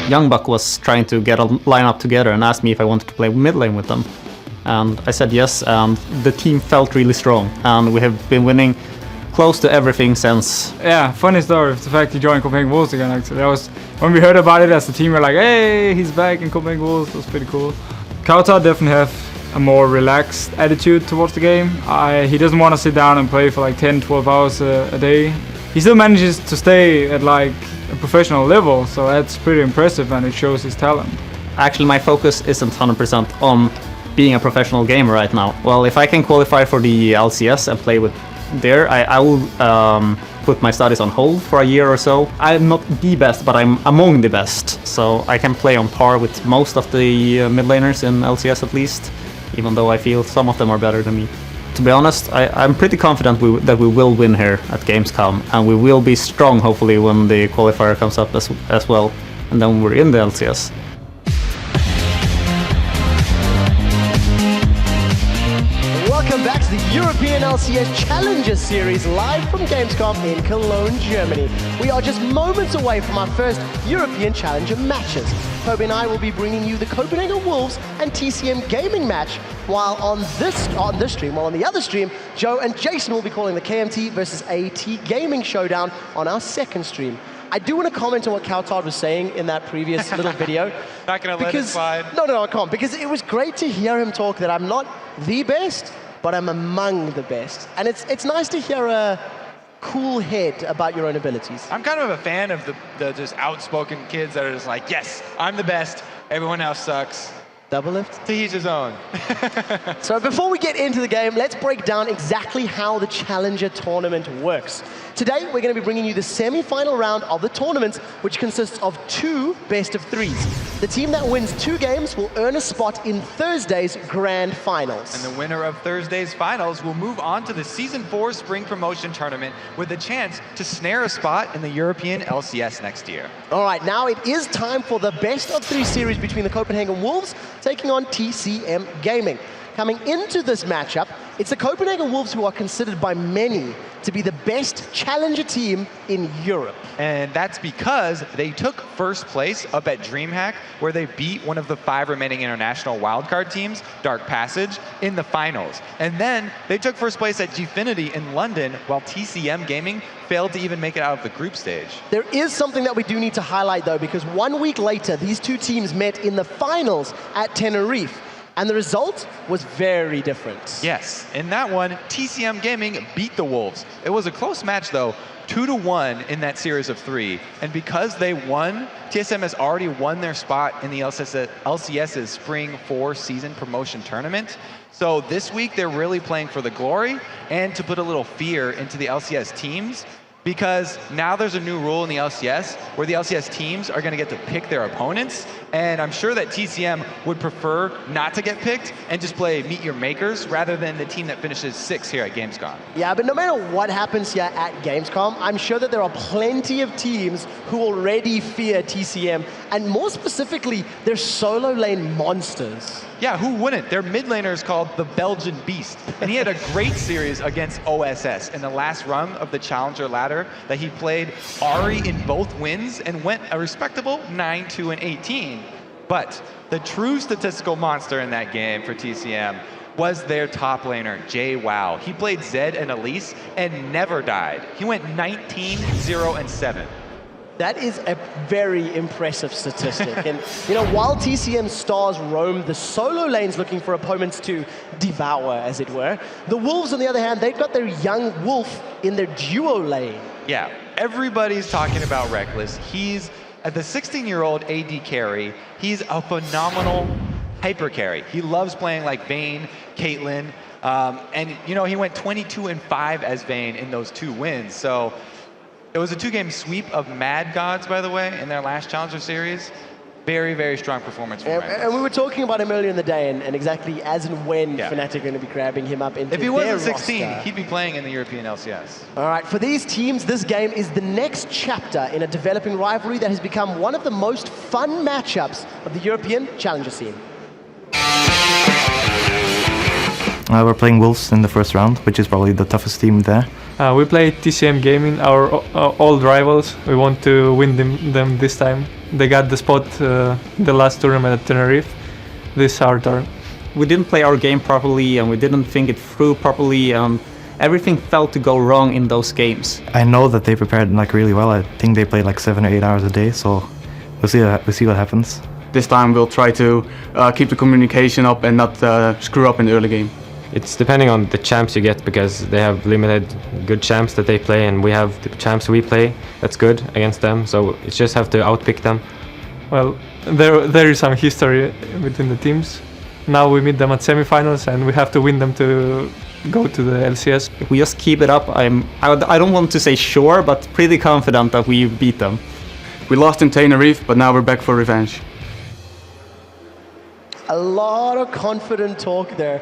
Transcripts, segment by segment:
Youngbuck was trying to get a lineup together and asked me if I wanted to play mid lane with them. And I said yes, and the team felt really strong, and we have been winning close to everything since. Yeah, funny story of the fact he joined Copenhagen Wolves again. Actually, that was when we heard about it as a team. We're like, hey, he's back in Copenhagen Wolves. It was pretty cool. Kauta definitely have a more relaxed attitude towards the game. He doesn't want to sit down and play for like 10-12 hours a day. He still manages to stay at like a professional level, so that's pretty impressive, and it shows his talent. Actually, my focus isn't 100% on being a professional gamer right now. Well, if I can qualify for the LCS and play with there, I will put my studies on hold for a year or so. I'm not the best, but I'm among the best, so I can play on par with most of the mid laners in LCS at least, even though I feel some of them are better than me. To be honest, I'm pretty confident that we will win here at Gamescom, and we will be strong hopefully when the qualifier comes up as well, and then we're in the LCS. Welcome back to the European LCS Challenger Series live from Gamescom in Cologne, Germany. We are just moments away from our first European Challenger matches. Kobe and I will be bringing you the Copenhagen Wolves and TCM gaming match, while on the other stream, Joe and Jason will be calling the KMT versus AT gaming showdown on our second stream. I do want to comment on what Kautard was saying in that previous little video. Not going to let it slide. No, I can't, because it was great to hear him talk that I'm not the best, but I'm among the best. And it's nice to hear a cool head about your own abilities. I'm kind of a fan of the just outspoken kids that are just like, yes, I'm the best, everyone else sucks. Double lift? To each his own. So before we get into the game, let's break down exactly how the Challenger tournament works. Today, we're going to be bringing you the semi-final round of the tournament, which consists of 2 best-of-3s. The team that wins 2 games will earn a spot in Thursday's grand finals. And the winner of Thursday's finals will move on to the Season 4 Spring Promotion Tournament with a chance to snare a spot in the European LCS next year. All right, now it is time for the best-of-3 series between the Copenhagen Wolves taking on TCM Gaming. Coming into this matchup, it's the Copenhagen Wolves who are considered by many to be the best challenger team in Europe. And that's because they took first place up at DreamHack, where they beat one of the 5 remaining international wildcard teams, Dark Passage, in the finals. And then they took first place at Gfinity in London, while TCM Gaming failed to even make it out of the group stage. There is something that we do need to highlight though, because 1 week later, these 2 teams met in the finals at Tenerife. And the result was very different. Yes, in that one, TCM Gaming beat the Wolves. It was a close match though, 2-1 in that series of 3. And because they won, TSM has already won their spot in the LCS's Spring 4 Season Promotion Tournament. So this week they're really playing for the glory and to put a little fear into the LCS teams, because now there's a new rule in the LCS where the LCS teams are going to get to pick their opponents, and I'm sure that TCM would prefer not to get picked and just play meet your makers rather than the team that finishes 6th here at Gamescom. Yeah, but no matter what happens here at Gamescom, I'm sure that there are plenty of teams who already fear TCM, and more specifically, they're solo lane monsters. Yeah, who wouldn't? Their mid laner is called the Belgian Beast, and he had a great series against OSS in the last rung of the Challenger ladder that he played Ahri in both wins and went a respectable 9-2 and 18. But the true statistical monster in that game for TCM was their top laner, JWoww. He played Zed and Elise and never died. He went 19-0 and 7. That is a very impressive statistic. And, you know, while TCM stars roam the solo lanes looking for opponents to devour, as it were, the Wolves, on the other hand, they've got their young wolf in their duo lane. Yeah, everybody's talking about Reckless. He's the 16-year-old AD carry. He's a phenomenal hyper carry. He loves playing like Vayne, Caitlyn, and, you know, he went 22 and 5 as Vayne in those 2 wins. So it was a 2-game sweep of Mad Gods, by the way, in their last Challenger Series. Very, very strong performance from Reckless. And we were talking about him earlier in the day, and exactly as and when Fnatic are going to be grabbing him up into their roster. If he wasn't 16, he'd be playing in the European LCS. All right, for these teams, this game is the next chapter in a developing rivalry that has become one of the most fun matchups of the European Challenger scene. We're playing Wolves in the first round, which is probably the toughest team there. We play TCM Gaming, our old rivals. We want to win them this time. They got the spot the last tournament at Tenerife. This is our turn. We didn't play our game properly and we didn't think it through properly, and everything felt to go wrong in those games. I know that they prepared like really well. I think they played like 7 or 8 hours a day, so we'll see what happens. This time we'll try to keep the communication up and not screw up in the early game. It's depending on the champs you get, because they have limited good champs that they play, and we have the champs we play that's good against them, so it's just have to outpick them. Well, there is some history between the teams. Now we meet them at semifinals and we have to win them to go to the LCS. If we just keep it up, I don't want to say sure, but pretty confident that we beat them. We lost in Tenerife, but now we're back for revenge. A lot of confident talk there.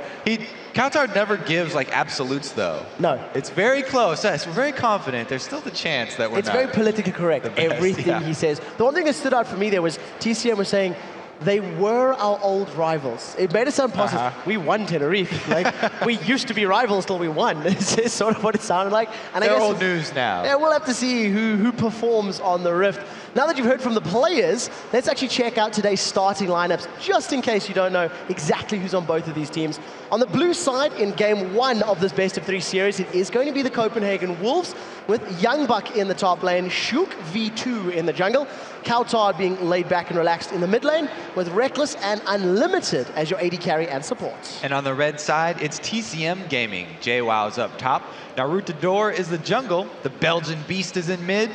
Kautar never gives like absolutes though. No. It's very close. Yes, we're very confident. There's still the chance that we're It's not very politically correct, the best, everything yeah. he says. The one thing that stood out for me there was TCM was saying, they were our old rivals. It made it sound positive. We won Tenerife. Like, we used to be rivals till we won. This is sort of what it sounded like. And They're I guess old news now. Yeah, we'll have to see who performs on the Rift. Now that you've heard from the players, let's actually check out today's starting lineups, just in case you don't know exactly who's on both of these teams. On the blue side, in game 1 of this best of 3 series, it is going to be the Copenhagen Wolves, with Youngbuck in the top lane, Shook V2 in the jungle, Kautar being laid back and relaxed in the mid lane, with Reckless and Unlimited as your AD carry and support. And on the red side, it's TCM Gaming. JWoww's up top. Narutador is the jungle. The Belgian Beast is in mid.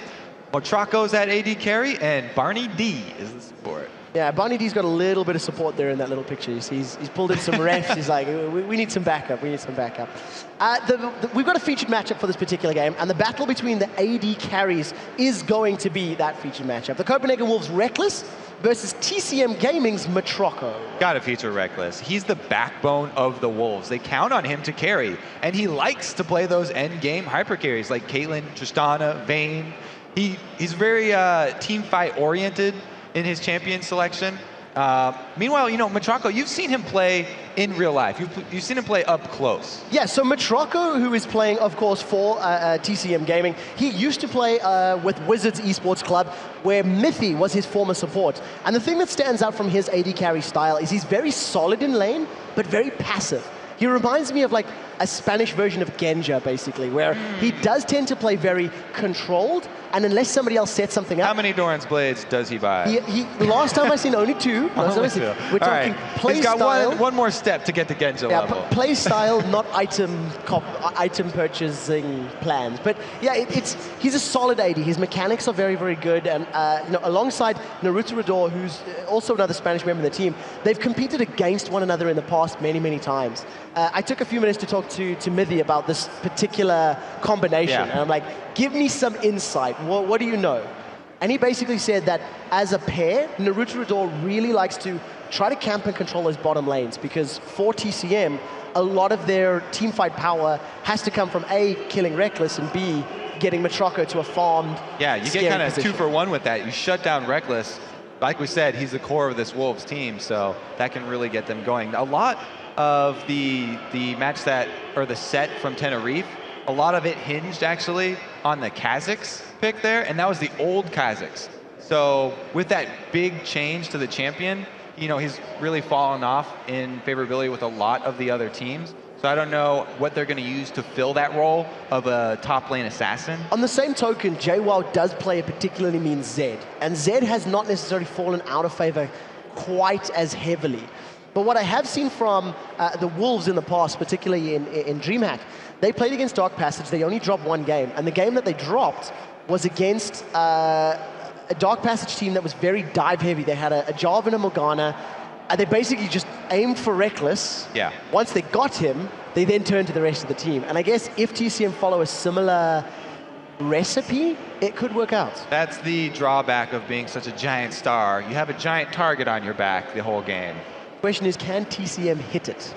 Motraco's at AD carry, and Barney D is the support. Yeah, Barney D's got a little bit of support there in that little picture. You see, he's pulled in some refs. He's like, we need some backup. We need some backup. We've got a featured matchup for this particular game, and the battle between the AD carries is going to be that featured matchup. The Copenhagen Wolves Reckless versus TCM Gaming's Motraco. Gotta feature Reckless. He's the backbone of the Wolves. They count on him to carry, and he likes to play those end game hyper carries like Caitlyn, Tristana, Vayne. He's very team fight oriented in his champion selection. Meanwhile, you know, Motraco, you've seen him play in real life. You've seen him play up close. Yeah, so Motraco, who is playing, of course, for TCM Gaming, he used to play with Wizards Esports Club, where Mithy was his former support. And the thing that stands out from his AD carry style is he's very solid in lane, but very passive. He reminds me of like a Spanish version of Genja, basically, where he does tend to play very controlled, and unless somebody else sets something up... How many Doran's Blades does he buy? Last time I seen only 2. We're talking play He's got style. one more step to get to Genja level. Play style, not item purchasing plans. But yeah, he's a solid AD. His mechanics are very, very good. And alongside Narutador, who's also another Spanish member of the team, they've competed against one another in the past many, many times. I took a few minutes to talk to Mithy about this particular combination. Yeah. And I'm like, give me some insight. What do you know? And he basically said that as a pair, Narutador really likes to try to camp and control those bottom lanes, because for TCM, a lot of their team fight power has to come from A, killing Reckless, and B, getting Motraco to a farmed, yeah, you get kind of 2 for 1 with that. You shut down Reckless. Like we said, he's the core of this Wolves team, so that can really get them going. A lot of the match the set from Tenerife, a lot of it hinged actually on the Kazakhs pick there, and that was the old Kazakhs. So with that big change to the champion, you know, he's really fallen off in favorability with a lot of the other teams. So I don't know what they're going to use to fill that role of a top lane assassin. On the same token, JWoww does play a particularly mean Zed, and Zed has not necessarily fallen out of favor quite as heavily. But what I have seen from the Wolves in the past, particularly in DreamHack, they played against Dark Passage. They only dropped 1 game, and the game that they dropped was against a Dark Passage team that was very dive heavy. They had a Jarvan and a Morgana, and they basically just aimed for Reckless. Yeah. Once they got him, they then turned to the rest of the team. And I guess if TCM follow a similar recipe, it could work out. That's the drawback of being such a giant star. You have a giant target on your back the whole game. Question is, can TCM hit it?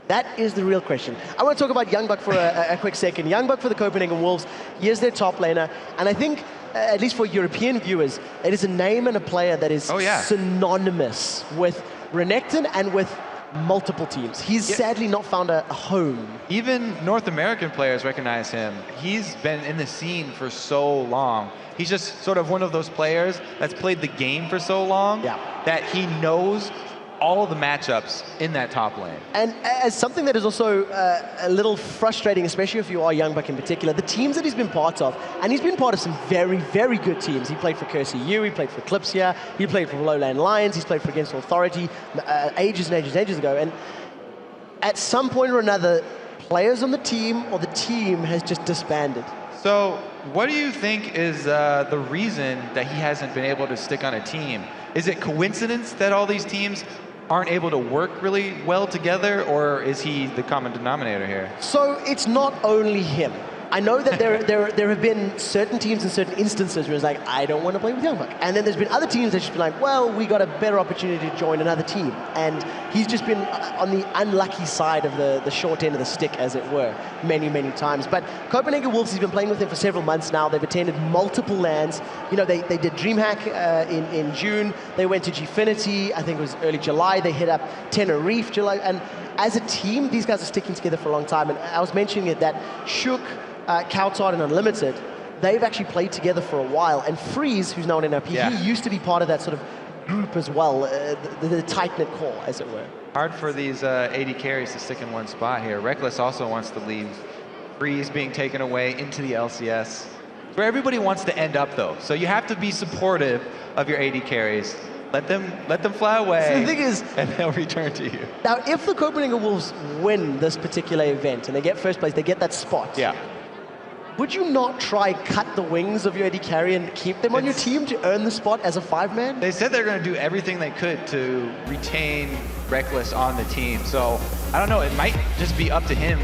That is the real question. I want to talk about Youngbuck for a quick second. Youngbuck for the Copenhagen Wolves, he is their top laner, and I think, at least for European viewers, it is a name and a player that is synonymous with Renekton and with multiple teams. He's sadly not found a home. Even North American players recognize him. He's been in the scene for so long. He's just sort of one of those players that's played the game for so long that he knows all the matchups in that top lane. And as something that is also a little frustrating, especially if you are young buck in particular, the teams that he's been part of, and he's been part of some very, very good teams. He played for Cursey U, he played for Eclipse here, he played for Lowland Lions, he's played for Against Authority ages and ages and ages ago. And at some point or another, players on the team or the team has just disbanded. So what do you think is the reason that he hasn't been able to stick on a team? Is it coincidence that all these teams aren't able to work really well together, or is he the common denominator here? So it's not only him. I know that there have been certain teams in certain instances where it's like, I don't want to play with Youngbuck. And then there's been other teams that just been like, well, we got a better opportunity to join another team. And he's just been on the unlucky side of the short end of the stick, as it were, many, many times. But Copenhagen Wolves, he's been playing with him for several months now. They've attended multiple LANs. You know, they did DreamHack in June. They went to Gfinity, I think it was early July. They hit up Tenerife, July. And as a team, these guys are sticking together for a long time. And I was mentioning it that Shook, Coutard and Unlimited, they've actually played together for a while. And Freeze, who's now in NRP, he used to be part of that sort of group as well, the tight-knit core, as it were. Hard for these AD carries to stick in one spot here. Reckless also wants to leave. Freeze being taken away into the LCS. Where everybody wants to end up, though. So you have to be supportive of your AD carries. Let them fly away. So the thing is, and they'll return to you. Now, if the Copenhagen Wolves win this particular event and they get first place, they get that spot. Yeah. Would you not try cut the wings of your AD carry and keep them on your team to earn the spot as a 5-man? They said they're going to do everything they could to retain Reckless on the team. So I don't know. It might just be up to him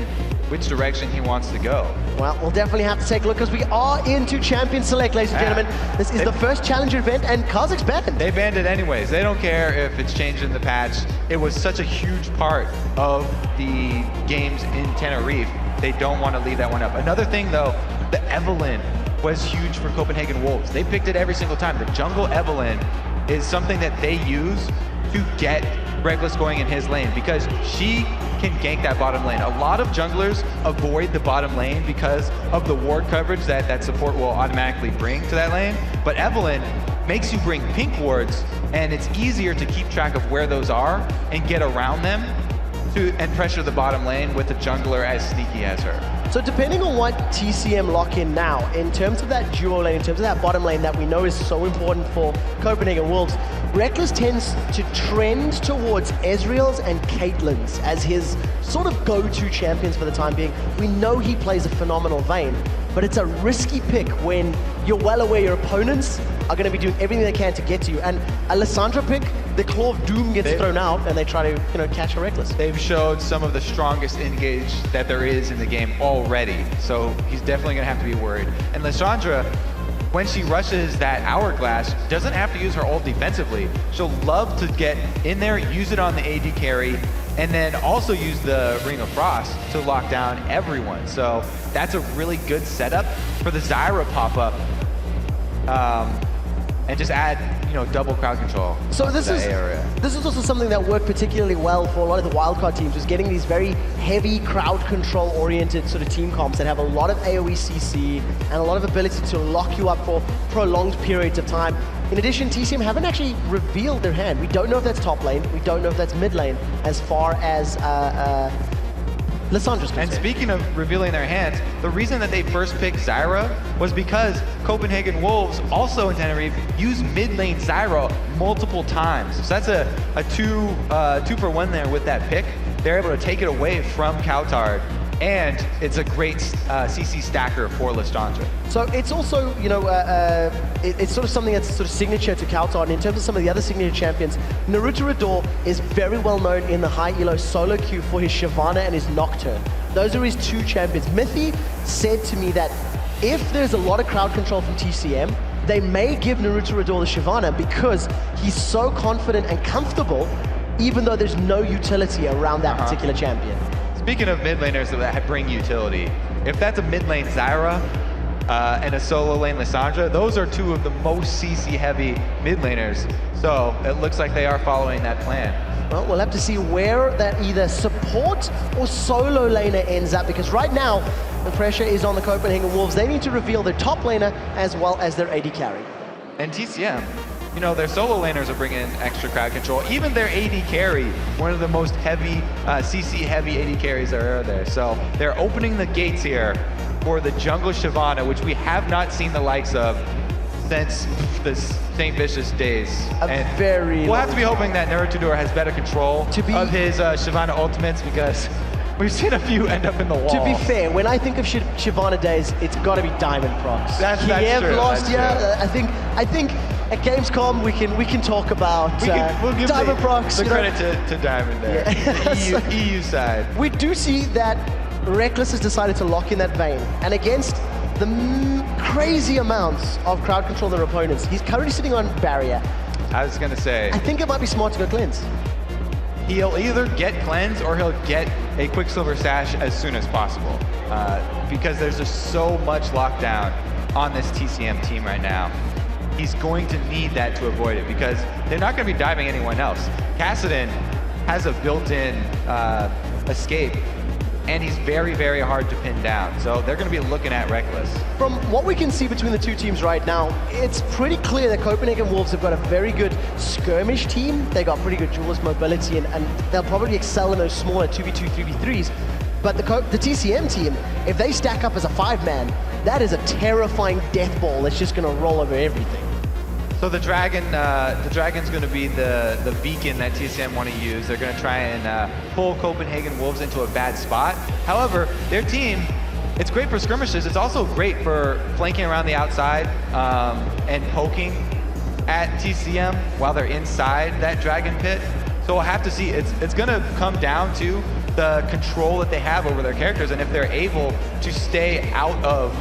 which direction he wants to go. Well, we'll definitely have to take a look because we are into Champion Select, ladies and gentlemen. This is the first Challenger event, and Kazakh's banned. They banned it anyways. They don't care if it's changed in the patch. It was such a huge part of the games in Tenerife. They don't want to leave that one up. Another thing, though, the Evelyn was huge for Copenhagen Wolves. They picked it every single time. The jungle Evelyn is something that they use to get Reckless going in his lane because she can gank that bottom lane. A lot of junglers avoid the bottom lane because of the ward coverage that support will automatically bring to that lane. But Evelyn makes you bring pink wards, and it's easier to keep track of where those are and get around them and pressure the bottom lane with a jungler as sneaky as her. So depending on what TCM lock in now, in terms of that duo lane, in terms of that bottom lane that we know is so important for Copenhagen Wolves, Reckless tends to trend towards Ezreal's and Caitlyn's as his sort of go-to champions for the time being. We know he plays a phenomenal Vayne, but it's a risky pick when you're well aware your opponents are going to be doing everything they can to get to you. And a Lissandra pick, the Claw of Doom gets thrown out and they try to catch a Reckless. They've showed some of the strongest engage that there is in the game already, so he's definitely going to have to be worried. And Lissandra, when she rushes that Hourglass, doesn't have to use her ult defensively. She'll love to get in there, use it on the AD carry, and then also use the Ring of Frost to lock down everyone. So that's a really good setup for the Zyra pop-up. And just add, double crowd control. So this is also something that worked particularly well for a lot of the wildcard teams, was getting these very heavy crowd control oriented sort of team comps that have a lot of AoE CC and a lot of ability to lock you up for prolonged periods of time. In addition, TCM haven't actually revealed their hand. We don't know if that's top lane, we don't know if that's mid lane, as far as Lissandra's concerned. And speaking of revealing their hands, the reason that they first picked Zyra was because Copenhagen Wolves, also in Tenerife, use mid lane Zyra multiple times. So that's a two for one there with that pick. They're able to take it away from Coutard, and it's a great CC stacker for Lissandra. So it's also, it's sort of something that's sort of signature to Coutard. And in terms of some of the other signature champions, Naruto Rador is very well known in the high elo solo queue for his Shyvana and his Nocturne. Those are his two champions. Mithy said to me that if there's a lot of crowd control from TCM, they may give Naruto Rador the Shyvana because he's so confident and comfortable, even though there's no utility around that particular champion. Speaking of mid laners that bring utility, if that's a mid lane Zyra and a solo lane Lissandra, those are two of the most CC heavy mid laners. So it looks like they are following that plan. Well, we'll have to see where that either support or solo laner ends up, because right now the pressure is on the Copenhagen Wolves. They need to reveal their top laner as well as their AD carry. And TCM, you know, their solo laners are bringing extra crowd control. Even their AD carry, one of the most heavy, CC heavy AD carries there are there. So they're opening the gates here for the jungle Shyvana, which we have not seen the likes of since the St. Vicious days. We'll have to be hoping that Nerutador has better control of his Shyvana ultimates, because we've seen a few end up in the wall. To be fair, when I think of Shyvana days, it's got to be Diamond Procs. That's true. Lost year. I think at Gamescom we can talk about we'll give Diamond Procs. The credit to Diamond there, the EU side. We do see that Reckless has decided to lock in that vein, and against the crazy amounts of crowd control their opponents, he's currently sitting on barrier. I was gonna say, I think it might be smart to go cleanse. He'll either get cleanse or he'll get a Quicksilver Sash as soon as possible, because there's just so much lockdown on this TCM team right now. He's going to need that to avoid it, because they're not going to be diving anyone else. Kassadin has a built-in escape, and he's very, very hard to pin down. So they're going to be looking at Reckless. From what we can see between the two teams right now, it's pretty clear that Copenhagen Wolves have got a very good skirmish team. They got pretty good duelist mobility, and they'll probably excel in those smaller 2v2, 3v3s. But the TCM team, if they stack up as a 5-man, that is a terrifying death ball that's just going to roll over everything. So the Dragon's going to be the beacon that TCM want to use. They're going to try and pull Copenhagen Wolves into a bad spot. However, their team, it's great for skirmishes. It's also great for flanking around the outside and poking at TCM while they're inside that Dragon pit. So we'll have to see. It's going to come down to the control that they have over their characters, and if they're able to stay out of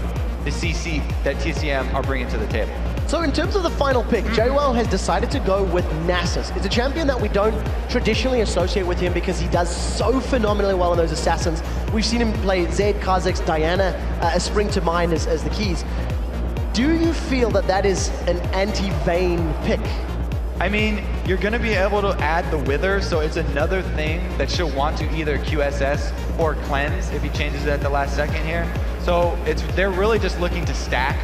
the CC that TCM are bringing to the table. So in terms of the final pick, JWoww has decided to go with Nasus. It's a champion that we don't traditionally associate with him because he does so phenomenally well in those assassins. We've seen him play Zed, Kha'Zix, Diana, a spring to mind as the keys. Do you feel that that is an anti-Vayne pick? I mean, you're going to be able to add the Wither, so it's another thing that she'll want to either QSS or cleanse if he changes it at the last second here. So they're really just looking to stack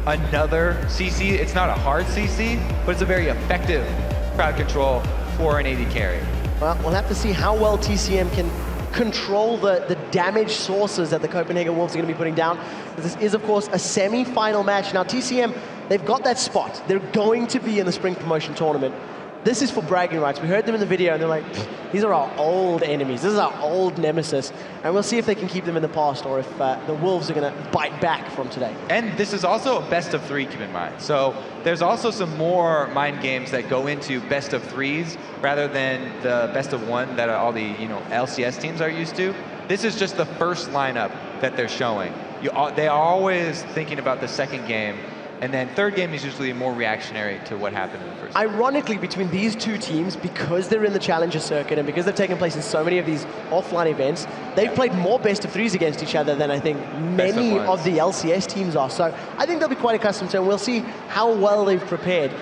another CC. It's not a hard CC, but it's a very effective crowd control for an AD carry. Well, we'll have to see how well TCM can control the damage sources that the Copenhagen Wolves are going to be putting down. This is, of course, a semi-final match. Now, TCM, they've got that spot. They're going to be in the Spring Promotion Tournament. This is for bragging rights. We heard them in the video, and they're like, these are our old enemies. This is our old nemesis. And we'll see if they can keep them in the past, or if the Wolves are going to bite back from today. And this is also a best of 3, keep in mind. So there's also some more mind games that go into best of 3s rather than the best of 1 that all the LCS teams are used to. This is just the first lineup that they're showing. They are always thinking about the second game, and then third game is usually more reactionary to what happened in the first game. Ironically, between these two teams, because they're in the Challenger circuit and because they've taken place in so many of these offline events, they've played more best of 3s against each other than I think many of the LCS teams are. So I think they'll be quite accustomed to it, and we'll see how well they've prepared.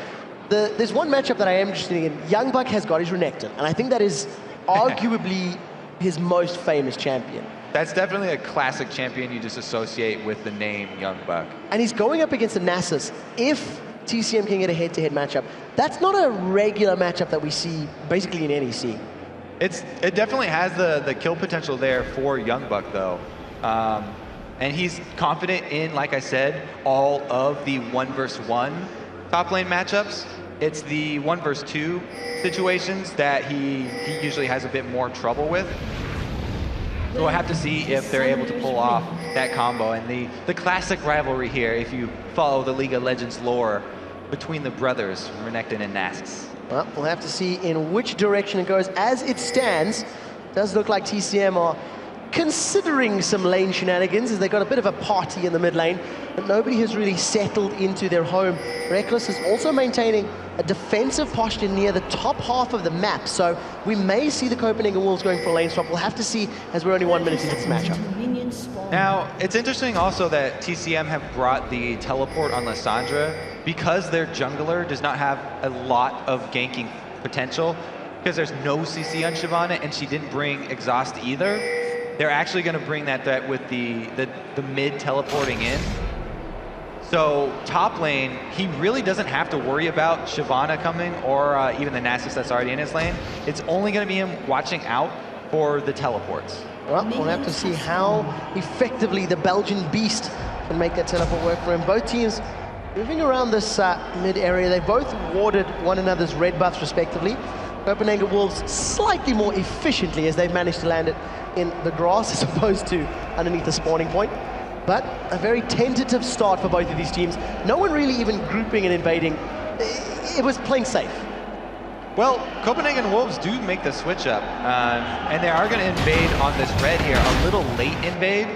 There's one matchup that I am interested in. Youngbuck has got his Renekton, and I think that is arguably his most famous champion. That's definitely a classic champion you just associate with the name Youngbuck. And he's going up against a Nasus. If TCM can get a head-to-head matchup, that's not a regular matchup that we see basically in any scene. It definitely has the kill potential there for Youngbuck, though. And he's confident in, like I said, all of the 1v1 top lane matchups. It's the 1v2 situations that he usually has a bit more trouble with. So we'll have to see if they're able to pull off that combo. And the classic rivalry here, if you follow the League of Legends lore, between the brothers, Renekton and Nasus. Well, we'll have to see in which direction it goes. As it stands, it does look like TCM are considering some lane shenanigans, as they got a bit of a party in the mid lane, but nobody has really settled into their home. Reckless is also maintaining a defensive posture near the top half of the map, so we may see the Copenhagen Wolves going for a lane swap. We'll have to see, as we're only 1 minute into this matchup. Now, it's interesting also that TCM have brought the teleport on Lissandra because their jungler does not have a lot of ganking potential. because there's no CC on Shyvana and she didn't bring exhaust either, they're actually going to bring that threat with the mid teleporting in. So top lane, he really doesn't have to worry about Shyvana coming or even the Nasus that's already in his lane. It's only going to be him watching out for the teleports. Well, we'll have to see how effectively the Belgian Beast can make that teleport work for him. Both teams moving around this mid area. They both warded one another's red buffs respectively. Copenhagen Wolves slightly more efficiently as they've managed to land it in the grass as opposed to underneath the spawning point. But a very tentative start for both of these teams. No one really even grouping and invading. It was playing safe. Well, Copenhagen Wolves do make the switch up, and they are going to invade on this red here, a little late invade.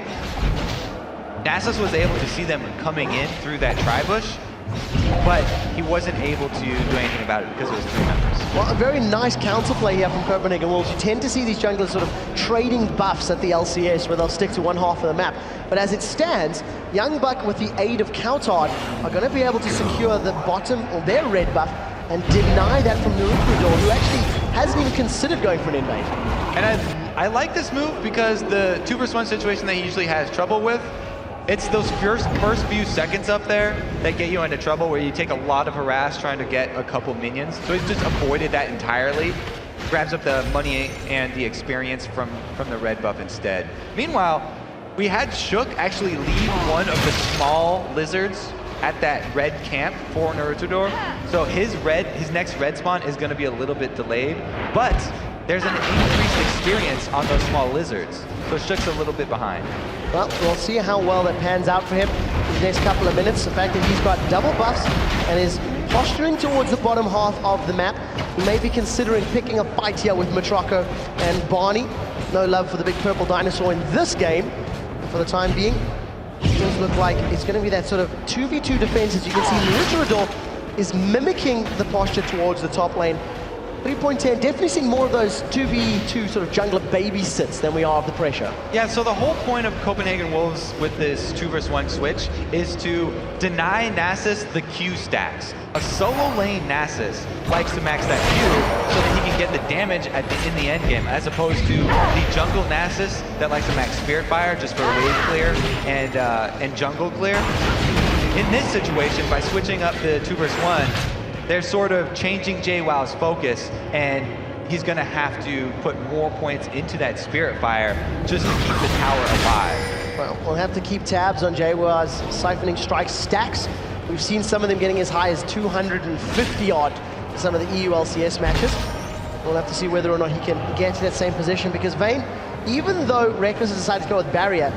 Nasus was able to see them coming in through that tri-bush, but he wasn't able to do anything about it because it was 3 members. Well, a very nice counterplay here from Copenhagen Wolves. You tend to see these junglers sort of trading buffs at the LCS where they'll stick to one half of the map. But as it stands, Young Buck with the aid of Kautard are going to be able to secure the bottom or their red buff and deny that from Nurukudor, who actually hasn't even considered going for an invade. And I like this move because the 2 versus 1 situation that he usually has trouble with, it's those first few seconds up there that get you into trouble where you take a lot of harass trying to get a couple minions. So he's just avoided that entirely. Grabs up the money and the experience from the red buff instead. Meanwhile, we had Shook actually lead one of the small lizards at that red camp for Narutador. So his next red spawn is going to be a little bit delayed, but there's an increased experience on those small lizards. So Shook's a little bit behind. Well, we'll see how well that pans out for him in the next couple of minutes. The fact that he's got double buffs and is posturing towards the bottom half of the map. He may be considering picking a fight here with Matroko and Barney. No love for the big purple dinosaur in this game. For the time being, it does look like it's going to be that sort of 2v2 defense. As you can see, Naruto is mimicking the posture towards the top lane. 3.10, definitely seeing more of those 2v2 sort of jungler babysits than we are of the pressure. Yeah, so the whole point of Copenhagen Wolves with this 2 versus 1 switch is to deny Nasus the Q stacks. A solo lane Nasus likes to max that Q so that he can get the damage in the end game, as opposed to the jungle Nasus that likes to max Spirit Fire just for wave clear and jungle clear. In this situation, by switching up the 2 versus 1, they're sort of changing JWoww's focus, and he's going to have to put more points into that Spirit Fire just to keep the tower alive. Well, we'll have to keep tabs on JWoww's siphoning strike stacks. We've seen some of them getting as high as 250 odd in some of the EU LCS matches. We'll have to see whether or not he can get to that same position, because Vayne, even though Reckless has decided to go with Barrier,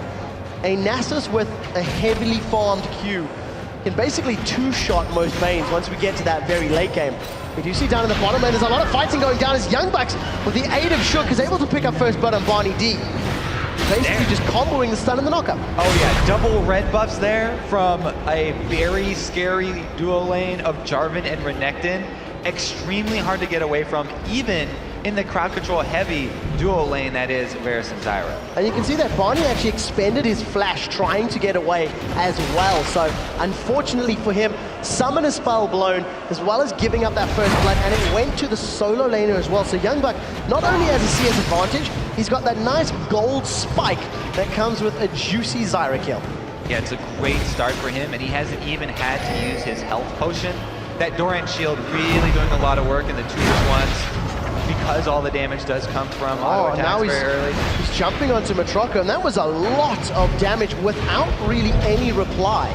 a Nasus with a heavily farmed Q can basically two-shot most Vaynes once we get to that very late game. We do see down in the bottom lane, there's a lot of fighting going down as Young Bucks, with the aid of Shook, is able to pick up first blood on Barney D. Basically just comboing the stun and the knockup. Oh yeah, double red buffs there from a very scary duo lane of Jarvan and Renekton. Extremely hard to get away from, even in the crowd control heavy duo lane that is Varus and Zyra. And you can see that Barney actually expended his flash trying to get away as well. So unfortunately for him, summon a spell blown as well as giving up that first blood, and it went to the solo laner as well. So Young Buck not only has a CS advantage, he's got that nice gold spike that comes with a juicy Zyra kill. Yeah, it's a great start for him, and he hasn't even had to use his health potion. That Doran shield really doing a lot of work in the 2 versus 1s, because all the damage does come from auto attacks now very early. He's jumping onto Matroko, and that was a lot of damage without really any reply.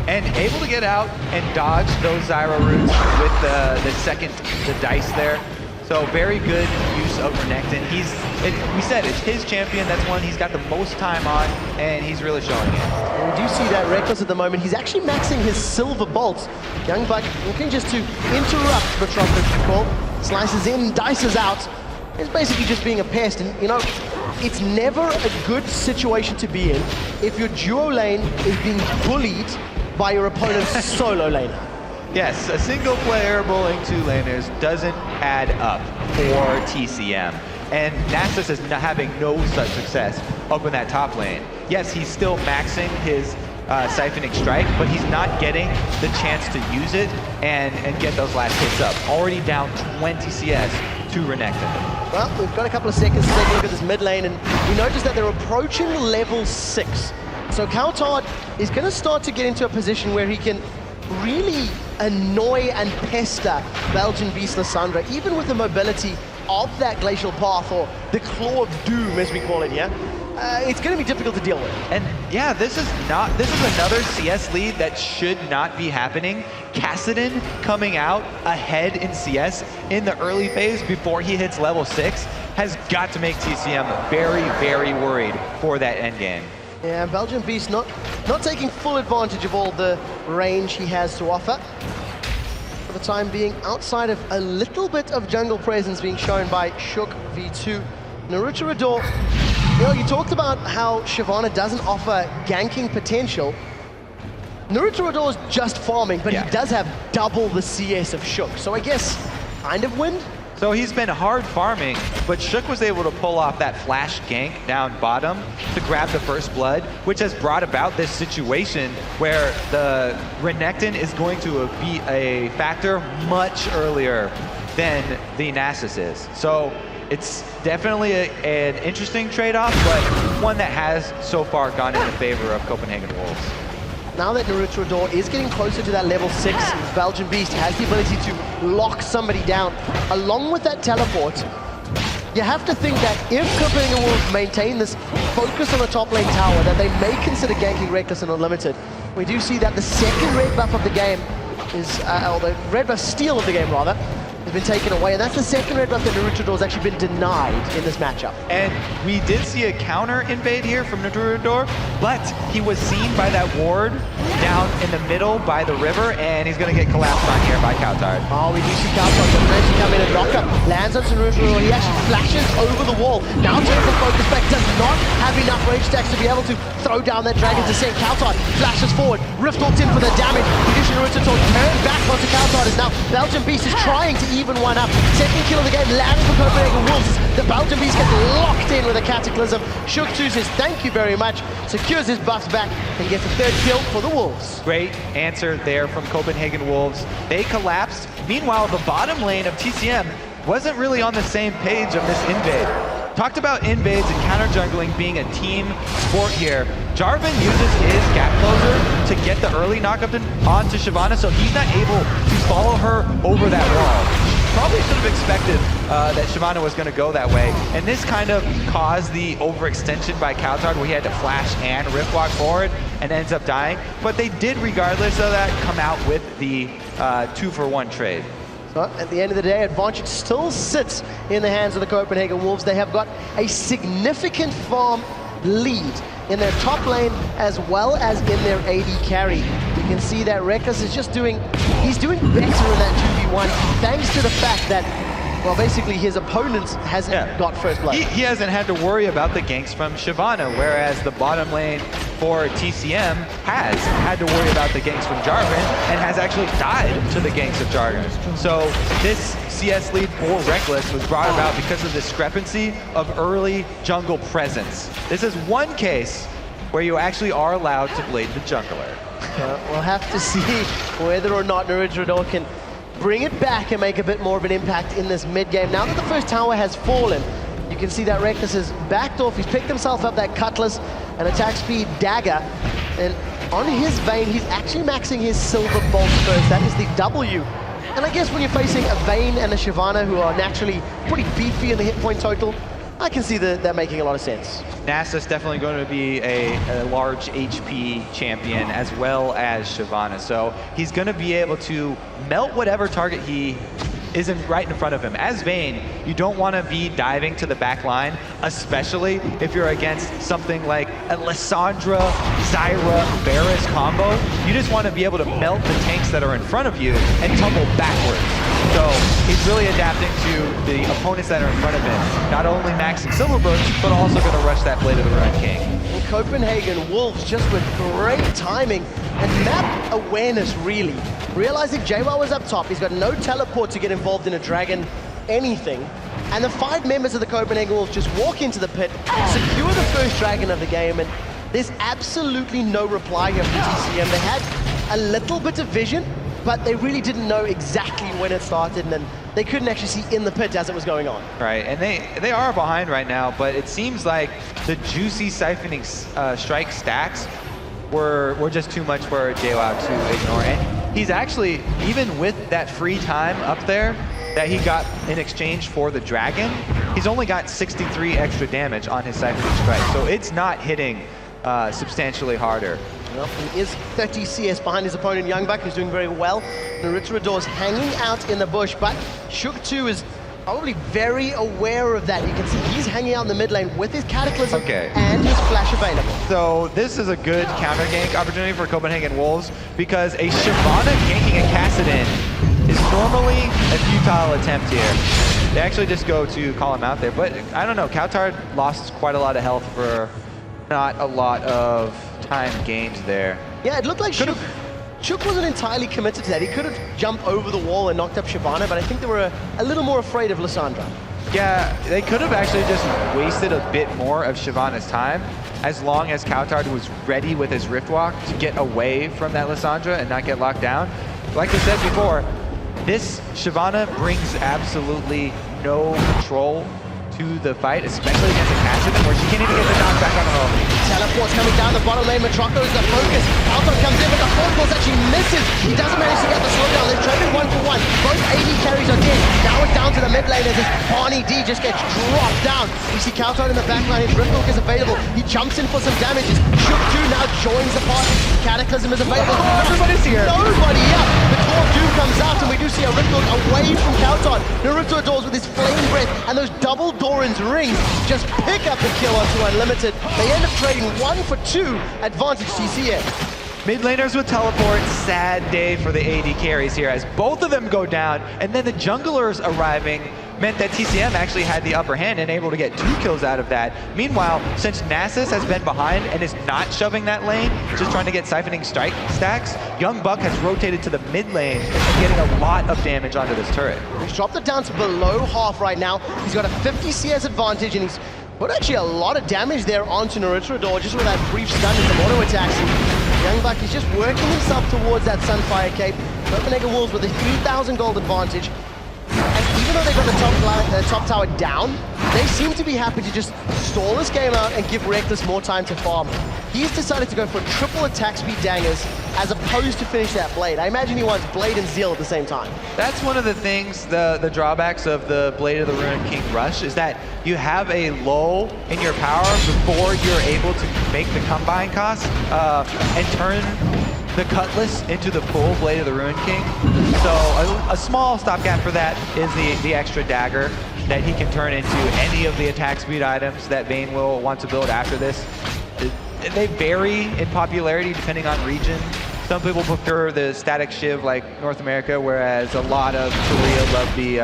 And able to get out and dodge those Zyra roots with the dice there. So very good use of Renekton. We said it's his champion, that's one he's got the most time on, and he's really showing it. And we do see that Reckless at the moment. He's actually maxing his silver bolts. Young Buck looking just to interrupt Matroko's call. Slices in, dices out. It's basically just being a pest, and you know, it's never a good situation to be in if your duo lane is being bullied by your opponent's solo laner. Yes, a single player bullying 2 laners doesn't add up for TCM. And Nasus is having no such success up in that top lane. Yes, he's still maxing his siphoning strike, but he's not getting the chance to use it and get those last hits up. Already down 20 CS to Renekton. Well, we've got a couple of seconds to take a look at this mid lane, and we notice that they're approaching level 6. So Kautard is going to start to get into a position where he can really annoy and pester Belgian Beast Lissandra, even with the mobility of that Glacial Path, or the Claw of Doom as we call it here. It's going to be difficult to deal with. And yeah, this is another CS lead that should not be happening. Kassadin coming out ahead in CS in the early phase before he hits level 6 has got to make TCM very, very worried for that endgame. Yeah, Belgian Beast not taking full advantage of all the range he has to offer. For the time being, outside of a little bit of jungle presence being shown by Shook V2. Naruto Rador, you know, you talked about how Shyvana doesn't offer ganking potential. Naruto Rador is just farming, but he does have double the CS of Shook. So I guess kind of win. So he's been hard farming, but Shook was able to pull off that flash gank down bottom to grab the first blood, which has brought about this situation where the Renekton is going to be a factor much earlier than the Nasus is. So it's definitely an interesting trade-off, but one that has so far gone in the favor of Copenhagen Wolves. Now that Naruto Rador is getting closer to that level 6, Belgian Beast has the ability to lock somebody down. Along with that teleport, you have to think that if Copenhagen Wolves maintain this focus on the top lane tower, that they may consider ganking Reckless and Unlimited. We do see that the second red buff of the game is, or the red buff steal of the game rather, has been taken away, and that's the second red buff that Naruto Rador has actually been denied in this matchup. And we did see a counter invade here from Naruto Rador, but he was seen by that ward down in the middle by the river, and he's going to get collapsed on here by Kautard. Oh, we do see Kautard eventually come in and knock up. Lands on Naruto Rador. He actually flashes over the wall. Now turns the focus back. Does not have enough range stacks to be able to throw down that Dragon's Descent. Kautard flashes forward. Rift walks in for the damage. We do see Naruto Rador turn back onto Kautard as now Belgian Beast is trying to even one up. Second kill of the game lands for Copenhagen Wolves. The Belgian Beast gets locked in with a Cataclysm. Shook 2 says thank you very much, secures his buffs back, and gets a third kill for the Wolves. Great answer there from Copenhagen Wolves. They collapsed. Meanwhile, the bottom lane of TCM wasn't really on the same page of this invade. Talked about invades and counter jungling being a team sport here. Jarvan uses his gap closer to get the early knockup onto Shyvana, so he's not able to follow her over that wall. Probably should have expected that Shyvana was going to go that way, and this kind of caused the overextension by Kautard where he had to flash and rift walk forward and ends up dying. But they did, regardless of that, come out with the 2-for-1 trade. So at the end of the day, advantage still sits in the hands of the Copenhagen Wolves. They have got a significant farm lead in their top lane as well as in their AD carry. You can see that Reckless is just doing better in that 2v1 thanks to the fact that, well, basically his opponent hasn't got first blood. He hasn't had to worry about the ganks from Shyvana, whereas the bottom lane for TCM has had to worry about the ganks from Jarvan and has actually died to the ganks of Jarvan. So this CS lead for Reckless was brought about because of the discrepancy of early jungle presence. This is one case where you actually are allowed to blade the jungler. We'll have to see whether or not Naruto Rador can bring it back and make a bit more of an impact in this mid game. Now that the first tower has fallen, you can see that Reckless has backed off. He's picked himself up that Cutlass and attack speed dagger, and on his Vayne, he's actually maxing his Silver Bolt first. That is the W. And I guess when you're facing a Vayne and a Shyvana who are naturally pretty beefy in the hit point total, I can see that making a lot of sense. Nasus definitely going to be a large HP champion as well as Shyvana, so he's going to be able to melt whatever target he isn't right in front of him. As Vayne, you don't want to be diving to the back line, especially if you're against something like a Lissandra, Zyra, Varus combo. You just want to be able to melt the tanks that are in front of you and tumble backwards. So he's really adapting to the opponents that are in front of him. Not only maxing Silver Boots, but also going to rush that Blade of the Run King. And Copenhagen Wolves just with great timing and map awareness, really. Realizing JWoww was up top, he's got no teleport to get involved in a dragon, anything. And the 5 members of the Copenhagen Wolves just walk into the pit, secure the first dragon of the game, and there's absolutely no reply here from TCM. They had a little bit of vision, but they really didn't know exactly when it started, and then they couldn't actually see in the pit as it was going on. Right, and they are behind right now, but it seems like the juicy siphoning strike stacks were just too much for JWoww to ignore. And he's actually, even with that free time up there that he got in exchange for the dragon, he's only got 63 extra damage on his siphoning strike, so it's not hitting substantially harder. Well, he is 30 CS behind his opponent, Youngbuck, who's doing very well. Naruto hanging out in the bush, but Shook2 is probably very aware of that. You can see he's hanging out in the mid lane with his Cataclysm and his flash available. So this is a good counter gank opportunity for Copenhagen Wolves, because a Shyvana ganking a Kassadin is normally a futile attempt here. They actually just go to call him out there, but I don't know, Kautard lost quite a lot of health for not a lot of time gained there. Yeah, it looked like Shook wasn't entirely committed to that. He could have jumped over the wall and knocked up Shyvana, but I think they were a little more afraid of Lissandra. Yeah, they could have actually just wasted a bit more of Shyvana's time, as long as Kautard was ready with his Rift Walk to get away from that Lissandra and not get locked down. Like we said before, this Shyvana brings absolutely no control to the fight, especially against a Kassadin, where she can't even get the knockback on her own. Teleport's coming down the bottom lane. Matrocco is the focus. Alton comes in, but the force pulse actually misses. He doesn't manage to get the slowdown. They're trading 1-for-1. Both AD carries are dead. Now it's down to the mid lane as this Barney D just gets dropped down. We see Kautard in the back line. His Rift Hook is available. He jumps in for some damages. Shook2 now joins the party. Cataclysm is available. Everybody's here. Nobody up. The Core of Doom comes out, and we do see a Rift Hook away from Kautard. Naruto adores with his flame breath, and those double Doran's rings just pick up the kill onto Unlimited. They end up trading 1-for-2 advantage TCM. Mid laners with teleport, sad day for the AD carries here as both of them go down, and then the junglers arriving meant that TCM actually had the upper hand and able to get 2 kills out of that. Meanwhile, since Nasus has been behind and is not shoving that lane, just trying to get siphoning strike stacks, Youngbuck has rotated to the mid lane and getting a lot of damage onto this turret. He's dropped it down to below half right now. He's got a 50 CS advantage, and he's put actually a lot of damage there onto Naruto just with that brief stun and some auto attacks. Youngbuck is just working himself towards that Sunfire Cape. Copenhagen Wolves with a 3,000 gold advantage. And even though they got the top tower down, they seem to be happy to just stall this game out and give Reckless more time to farm. He's decided to go for triple attack speed dangers as opposed to finish that Blade. I imagine he wants Blade and Zeal at the same time. That's one of the things, the drawbacks of the Blade of the Ruined King rush, is that you have a lull in your power before you're able to make the combine cost and turn the Cutlass into the full Blade of the Ruined King. So a small stopgap for that is the extra dagger that he can turn into any of the attack speed items that Vayne will want to build after this. They vary in popularity depending on region. Some people prefer the static shiv like North America, whereas a lot of Korea love the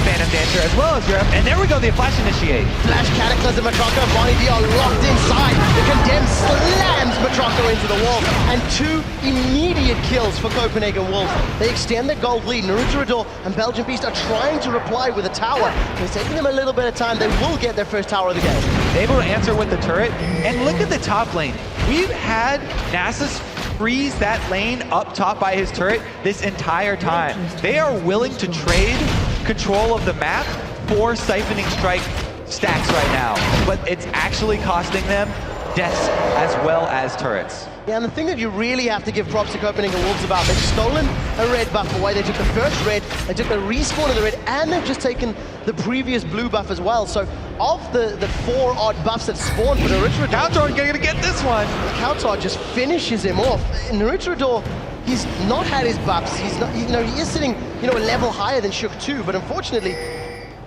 Phantom Dancer as well as Europe. And there we go, the Flash Initiate. Flash Cataclysm, Matrocco and Bonnie D are locked inside. The Condemned slams Matrocco into the wall. And 2 immediate kills for Copenhagen Wolves. They extend their gold lead. Naruto and Belgian Beast are trying to reply with a tower. It's taking them a little bit of time. They will get their first tower of the game. Able to answer with the turret. And look at the top lane. We've had Nasus freeze that lane up top by his turret this entire time. They are willing to trade control of the map for siphoning strike stacks right now, but it's actually costing them deaths as well as turrets. Yeah, and the thing that you really have to give props to Copenhagen Wolves about, they've stolen a red buff away. They took the first red, they took the respawn of the red, and they've just taken the previous blue buff as well. So of the 4 odd buffs that spawned for Naruto, Kautard gonna get this one. Kautard just finishes him off. Naruto, he's not had his buffs. He's not, he is sitting, a level higher than Shook2, but unfortunately,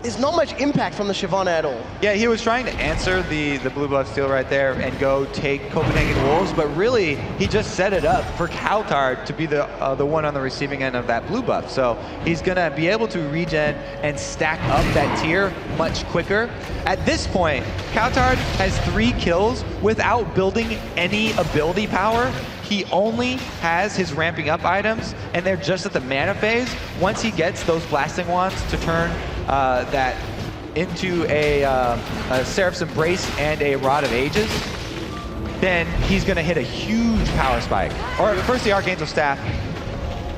there's not much impact from the Shyvana at all. Yeah, he was trying to answer the blue buff steal right there and go take Copenhagen Wolves, but really, he just set it up for Kautard to be the one on the receiving end of that blue buff. So he's gonna be able to regen and stack up that tier much quicker. At this point, Kautard has 3 kills without building any ability power. He only has his ramping up items, and they're just at the mana phase. Once he gets those blasting wands to turn that into a Seraph's Embrace and a Rod of Ages, then he's gonna hit a huge power spike. Or first the Archangel Staff,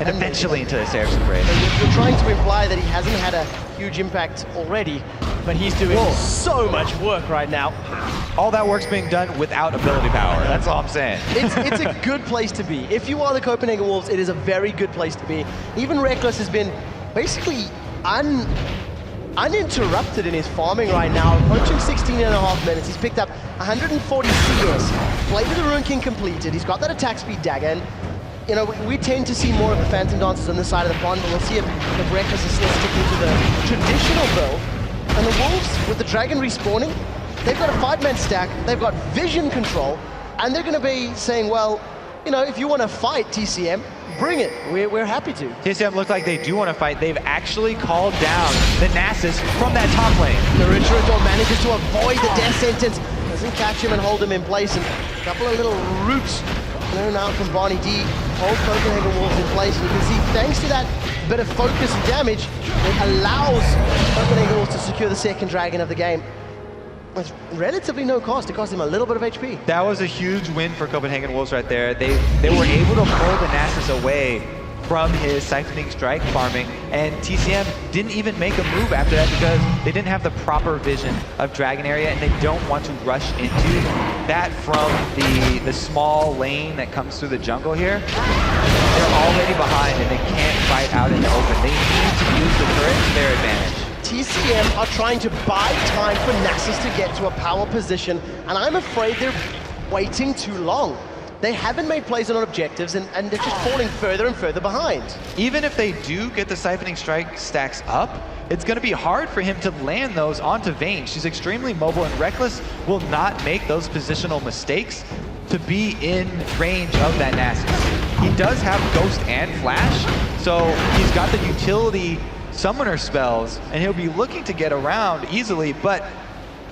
and eventually into the Saracen Brave. You're trying to imply that he hasn't had a huge impact already, but he's doing so much work right now. All that work's being done without ability power. That's all I'm saying. It's a good place to be. If you are the Copenhagen Wolves, it is a very good place to be. Even Reckless has been basically uninterrupted in his farming right now, approaching 16.5 minutes. He's picked up 140 CS, Blade of the Ruin King completed. He's got that attack speed dagger, and you know, we tend to see more of the Phantom Dancers on this side of the pond, but we'll see if Reckless is still sticking to the traditional build. And the Wolves, with the Dragon respawning, they've got a 5-man stack, they've got vision control, and they're going to be saying, well, you know, if you want to fight TCM, bring it. We're happy to. TCM look like they do want to fight. They've actually called down the Nasus from that top lane. Naruto manages to avoid the death sentence, doesn't catch him and hold him in place, and a couple of little roots thrown out from Barney D hold Copenhagen Wolves in place. And you can see, thanks to that bit of focus and damage, it allows Copenhagen Wolves to secure the second dragon of the game with relatively no cost. It cost him a little bit of HP. That was a huge win for Copenhagen Wolves right there. They were able to pull the Nasus away from his Siphoning Strike farming, and TCM didn't even make a move after that because they didn't have the proper vision of Dragon area, and they don't want to rush into that from the small lane that comes through the jungle here. They're already behind and they can't fight out in the open. They need to use the turret to their advantage. TCM are trying to buy time for Nasus to get to a power position, and I'm afraid they're waiting too long. They haven't made plays on objectives, and they're just falling further and further behind. Even if they do get the Siphoning Strike stacks up, it's going to be hard for him to land those onto Vayne. She's extremely mobile, and Reckless will not make those positional mistakes to be in range of that Nasus. He does have Ghost and Flash, so he's got the utility summoner spells, and he'll be looking to get around easily, but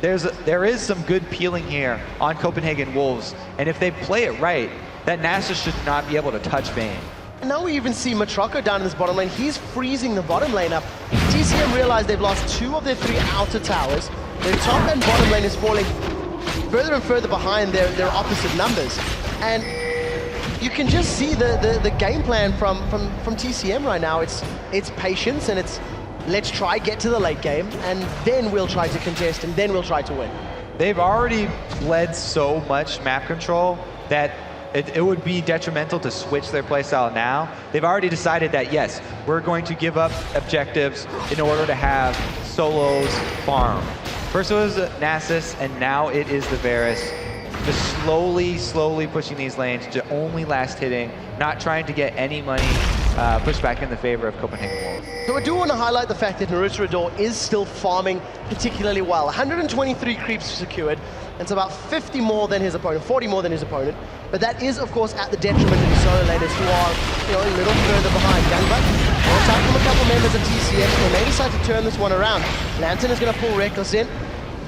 there is some good peeling here on Copenhagen Wolves, and if they play it right, that Nasus should not be able to touch Vayne. And now we even see Matroko down in this bottom lane. He's freezing the bottom lane up. TCM realize they've lost 2 of their 3 outer towers. Their top and bottom lane is falling further and further behind their opposite numbers. And you can just see the game plan from TCM right now. It's patience, and it's let's try get to the late game, and then we'll try to contest, and then we'll try to win. They've already bled so much map control that it would be detrimental to switch their playstyle now. They've already decided that, yes, we're going to give up objectives in order to have solos farm. First it was Nasus, and now it is the Varus. Just slowly pushing these lanes to only last hitting, not trying to get any money pushed back in the favor of Copenhagen Wolves. So I do want to highlight the fact that Naruto is still farming particularly well. 123 creeps secured. It's about 50 more than his opponent, 40 more than his opponent. But that is, of course, at the detriment of the solo laners who are, you know, a little further behind. Gunbuck, well attack from a couple members of TCM. They may decide to turn this one around. Lantern is going to pull Reckless in.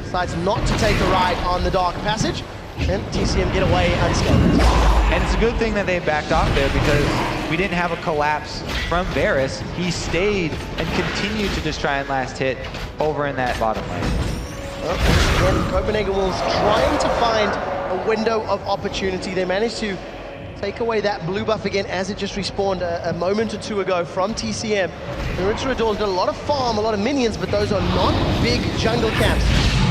Decides not to take a ride on the Dark Passage. And TCM get away unscathed. And it's a good thing that they backed off there because we didn't have a collapse from Varus. He stayed and continued to just try and last hit over in that bottom lane. Well, again, Copenhagen Wolves trying to find a window of opportunity. They managed to take away that blue buff again as it just respawned a moment or 2 ago from TCM. And Richard Ador's got a lot of farm, a lot of minions, but those are not big jungle camps.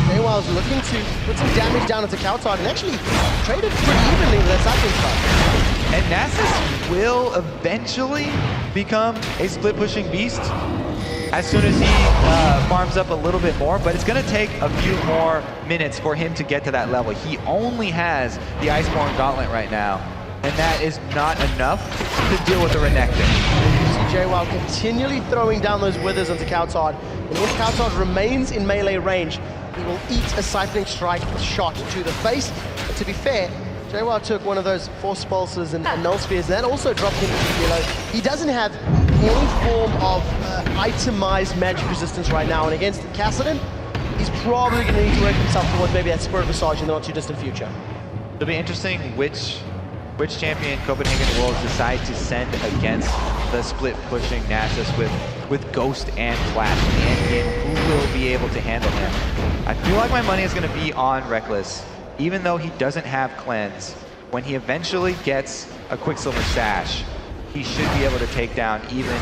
Meanwhile's looking to put some damage down into Kautard and actually traded pretty evenly with that cycling spot. And Nasus will eventually become a split-pushing beast as soon as he farms up a little bit more, but it's going to take a few more minutes for him to get to that level. He only has the Iceborne Gauntlet right now, and that is not enough to deal with the Renekton. You see JWoww continually throwing down those withers onto Kautard, and if Kautard remains in melee range, he will eat a Siphoning Strike shot to the face. But to be fair, JWoww took one of those Force Pulses and Null Spheres, and that also dropped him to below. He doesn't have any form of itemized magic resistance right now, and against Kassadin, he's probably going to need to work himself towards maybe that Spirit Visage in the not too distant future. It'll be interesting which champion Copenhagen Wolves decide to send against the split-pushing Nasus with Ghost and Flash in the end game. Who will be able to handle him? I feel like my money is going to be on Reckless, even though he doesn't have Cleanse. When he eventually gets a Quicksilver Sash, he should be able to take down even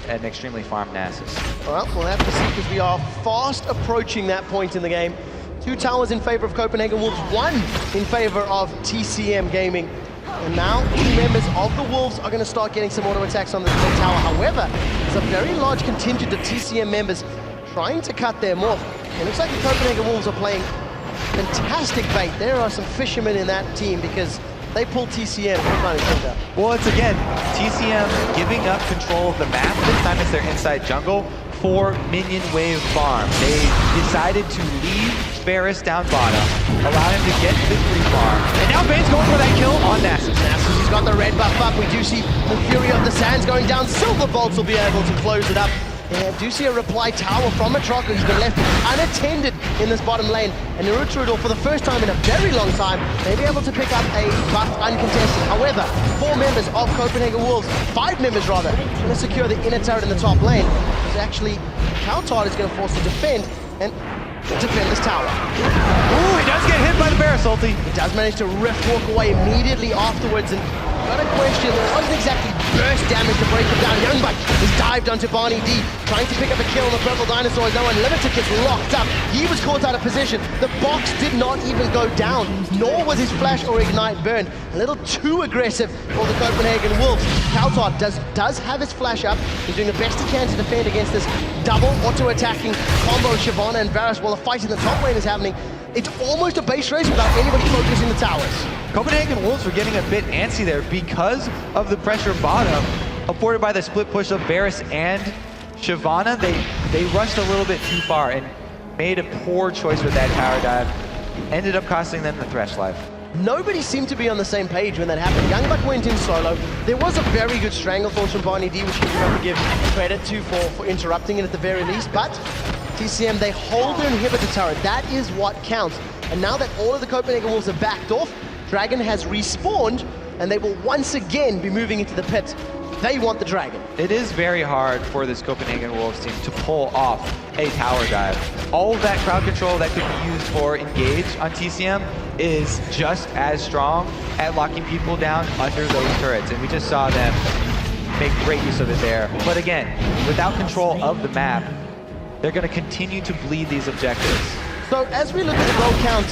an extremely farmed Nasus. Well, we'll have to see because we are fast approaching that point in the game. 2 towers in favor of Copenhagen Wolves, 1 in favor of TCM Gaming. And now 2 members of the Wolves are going to start getting some auto attacks on the mid tower. However, there's a very large contingent of TCM members trying to cut them off. It looks like the Copenhagen Wolves are playing fantastic bait. There are some fishermen in that team because they pull TCM. Well, it's again, TCM giving up control of the map. This time it's their inside jungle for minion wave farm. They decided to leave Varus down bottom, allow him to get victory farm. And now Bane's going for that kill on Nasus. Nasus, he's got the red buff up. We do see the Fury of the Sands going down. Silver Bolts will be able to close it up. Yeah, do see a reply tower from Atroko. He's been left unattended in this bottom lane. And Naruto, for the first time in a very long time, may be able to pick up a buff uncontested. However, 4 members of Copenhagen Wolves, 5 members rather, going to secure the inner turret in the top lane. Because actually, Kaltard is going to force to defend and defend this tower. Ooh, he does get hit by the Varus ulti. He does manage to walk away immediately afterwards. And got a question, there wasn't exactly burst damage to break him down. Youngbuck is dived onto Barney D, trying to pick up a kill on the purple dinosaur as no Unlimited gets locked up. He was caught out of position. The box did not even go down, nor was his flash or ignite burned. A little too aggressive for the Copenhagen Wolves. Kaltard does have his flash up. He's doing the best he can to defend against this double auto-attacking combo Shyvana and Varus while the fight in the top lane is happening. It's almost a base race without anybody focusing the towers. Copenhagen Wolves were getting a bit antsy there because of the pressure bottom afforded by the split push of Varus and Shyvana. They rushed a little bit too far and made a poor choice with that tower dive. Ended up costing them the Thresh life. Nobody seemed to be on the same page when that happened. Youngbuck went in solo. There was a very good strangle force from Barney D, which you have to give credit to for interrupting it at the very least, but TCM, they hold their inhibitor turret. That is what counts. And now that all of the Copenhagen Wolves have backed off, Dragon has respawned, and they will once again be moving into the pit. They want the Dragon. It is very hard for this Copenhagen Wolves team to pull off a tower dive. All of that crowd control that could be used for engage on TCM is just as strong at locking people down under those turrets. And we just saw them make great use of it there. But again, without control of the map, they're going to continue to bleed these objectives. So as we look at the gold count,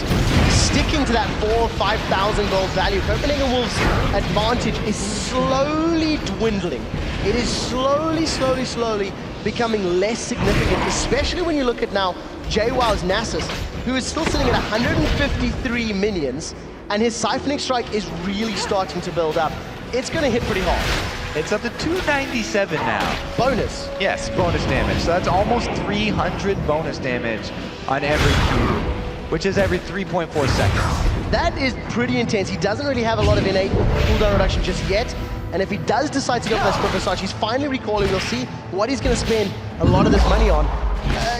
sticking to that 4,000 or 5,000 gold value, Copenhagen Wolves' advantage is slowly dwindling. It is slowly becoming less significant, especially when you look at now JWoww's Nasus, who is still sitting at 153 minions, and his Siphoning Strike is really starting to build up. It's going to hit pretty hard. It's up to 297 now. Bonus. Yes, bonus damage. So that's almost 300 bonus damage on every Q, which is every 3.4 seconds. That is pretty intense. He doesn't really have a lot of innate cooldown reduction just yet. And if he does decide to go for that Quick Massage, he's finally recalling. We'll see what he's going to spend a lot of this money on.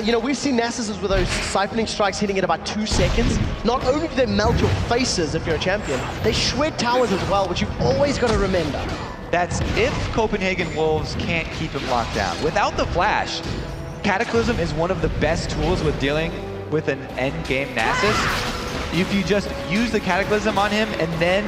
You know, we've seen Nasus with those Siphoning Strikes hitting at about 2 seconds. Not only do they melt your faces if you're a champion, they shred towers as well, which you've always got to remember. That's if Copenhagen Wolves can't keep him locked down. Without the flash, Cataclysm is one of the best tools with dealing with an end-game Nasus. If you just use the Cataclysm on him and then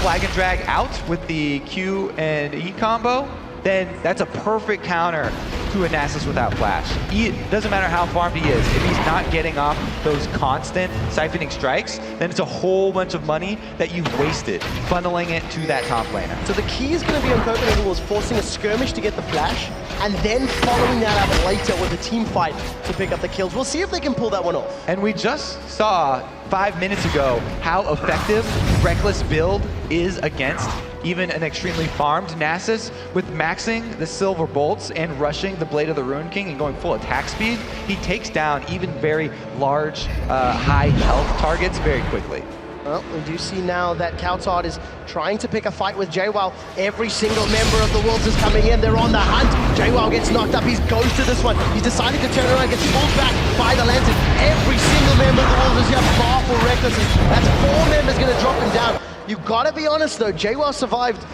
flag and drag out with the Q and E combo, then that's a perfect counter to a Nasus without flash. It doesn't matter how farmed he is. If he's not getting off those constant siphoning strikes, then it's a whole bunch of money that you've wasted funneling it to that top laner. So the key is going to be on Copenhagen Wolves forcing a skirmish to get the flash, and then following that up later with a team fight to pick up the kills. We'll see if they can pull that one off. And we just saw 5 minutes ago how effective Reckless build is against even an extremely farmed Nasus. With maxing the Silver Bolts and rushing the Blade of the Ruin King and going full attack speed, he takes down even very large, high health targets very quickly. Well, we do see now that Kaltard is trying to pick a fight with JWoww. Every single member of the Wolves is coming in. They're on the hunt. JWoww gets knocked up. He's ghosted this one. He's decided to turn around, gets pulled back by the Lantern. Every single member of the Wolves is here. Powerful Reckless. That's 4 members going to drop him down. You gotta be honest though, JWoww survived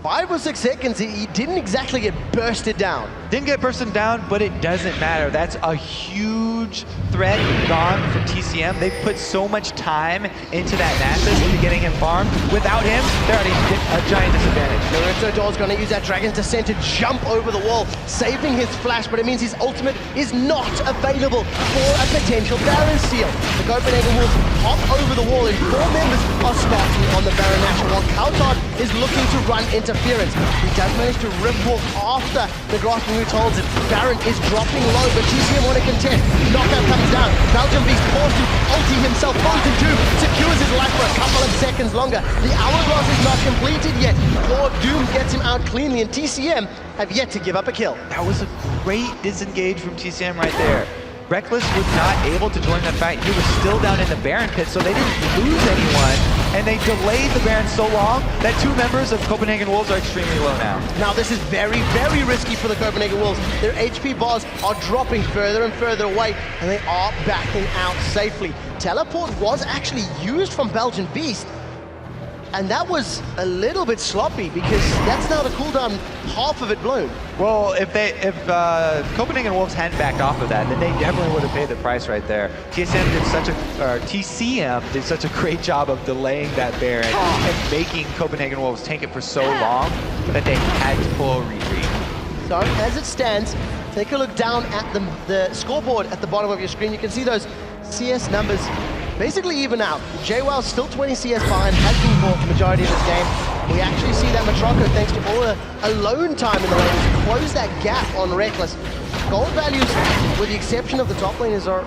5 or 6 seconds. He didn't exactly get bursted down. Didn't get bursted down, but it doesn't matter. That's a huge huge threat gone from TCM. They put so much time into that Nasus, into getting him farmed. Without him, they're at a giant disadvantage. Lorenzo is going to use that Dragon's Descent to jump over the wall, saving his flash, but it means his ultimate is not available for a potential Baron steal. The Copenhagen Wolves hop over the wall and 4 members are starting on the Baron Nashor, while Kautard is looking to run interference. He does manage to rip walk after the grasping root holds it. Baron is dropping low, but TCM want to contest. Knockout comes down. Belgium Beast forced to ulti himself. Frozen 2 secures his life for a couple of seconds longer. The hourglass is not completed yet. Lord Doom gets him out cleanly, and TCM have yet to give up a kill. That was a great disengage from TCM right there. Reckless was not able to join that fight. He was still down in the Baron pit, so they didn't lose anyone, and they delayed the Baron so long that 2 members of Copenhagen Wolves are extremely low now. Now this is very, very risky for the Copenhagen Wolves. Their HP bars are dropping further and further away, and they are backing out safely. Teleport was actually used from Belgian Beast, and that was a little bit sloppy because that's now the cooldown, half of it blown. Well, if Copenhagen Wolves hadn't backed off of that, then they definitely would have paid the price right there. TCM did such a great job of delaying that Baron and making Copenhagen Wolves tank it for so long that they had to pull a retreat. So as it stands, take a look down at the scoreboard at the bottom of your screen. You can see those CS numbers basically even out. JWoww still 20 CS behind, has been for the majority of this game. We actually see that Matroko, thanks to all the alone time in the lane, has closed that gap on Reckless. Gold values, with the exception of the top laners, are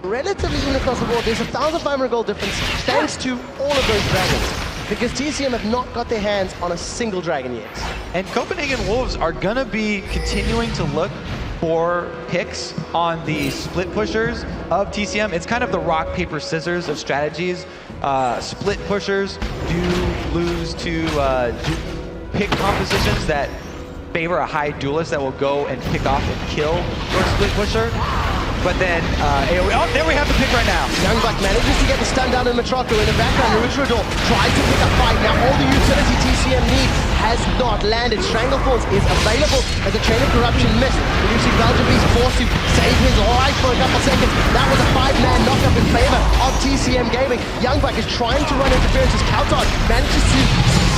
relatively even across the board. There's a 1,500 gold difference thanks to all of those dragons, because TCM have not got their hands on a single dragon yet. And Copenhagen Wolves are gonna be continuing to look for picks on the split pushers of TCM. It's kind of the rock, paper, scissors of strategies. Split pushers do lose to pick compositions that favor a high duelist that will go and pick off and kill your split pusher. But then, AoE, oh, there we have the pick right now. Youngblood manages to get the stun down in Matroko. In the background, Naruto tries to pick a fight. Now all the utility TCM need has not landed. Stranglethorns is available as a Chain of Corruption missed. Reducing Belgium Beast forced to save his life for a couple seconds. That was a 5-man knockup in favor of TCM Gaming. Youngbuck is trying to run interference as Kautard manages to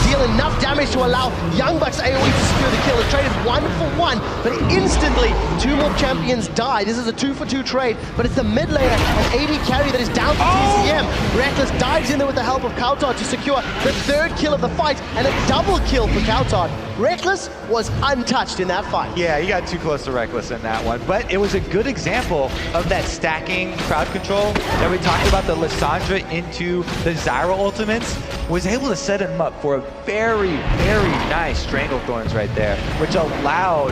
deal enough damage to allow Youngbuck's AoE to secure the kill. The trade is 1-for-1, but instantly 2 more champions die. This is a 2-for-2 trade, but it's the mid laner, an AD carry that is down to TCM. Reckless dives in there with the help of Kautard to secure the 3rd kill of the fight, and a double kill for Kautard. Reckless was untouched in that fight. Yeah, you got too close to Reckless in that one, but it was a good example of that stacking crowd control that we talked about. The Lissandra into the Zyra ultimates was able to set him up for a very, very nice Stranglethorns right there, which allowed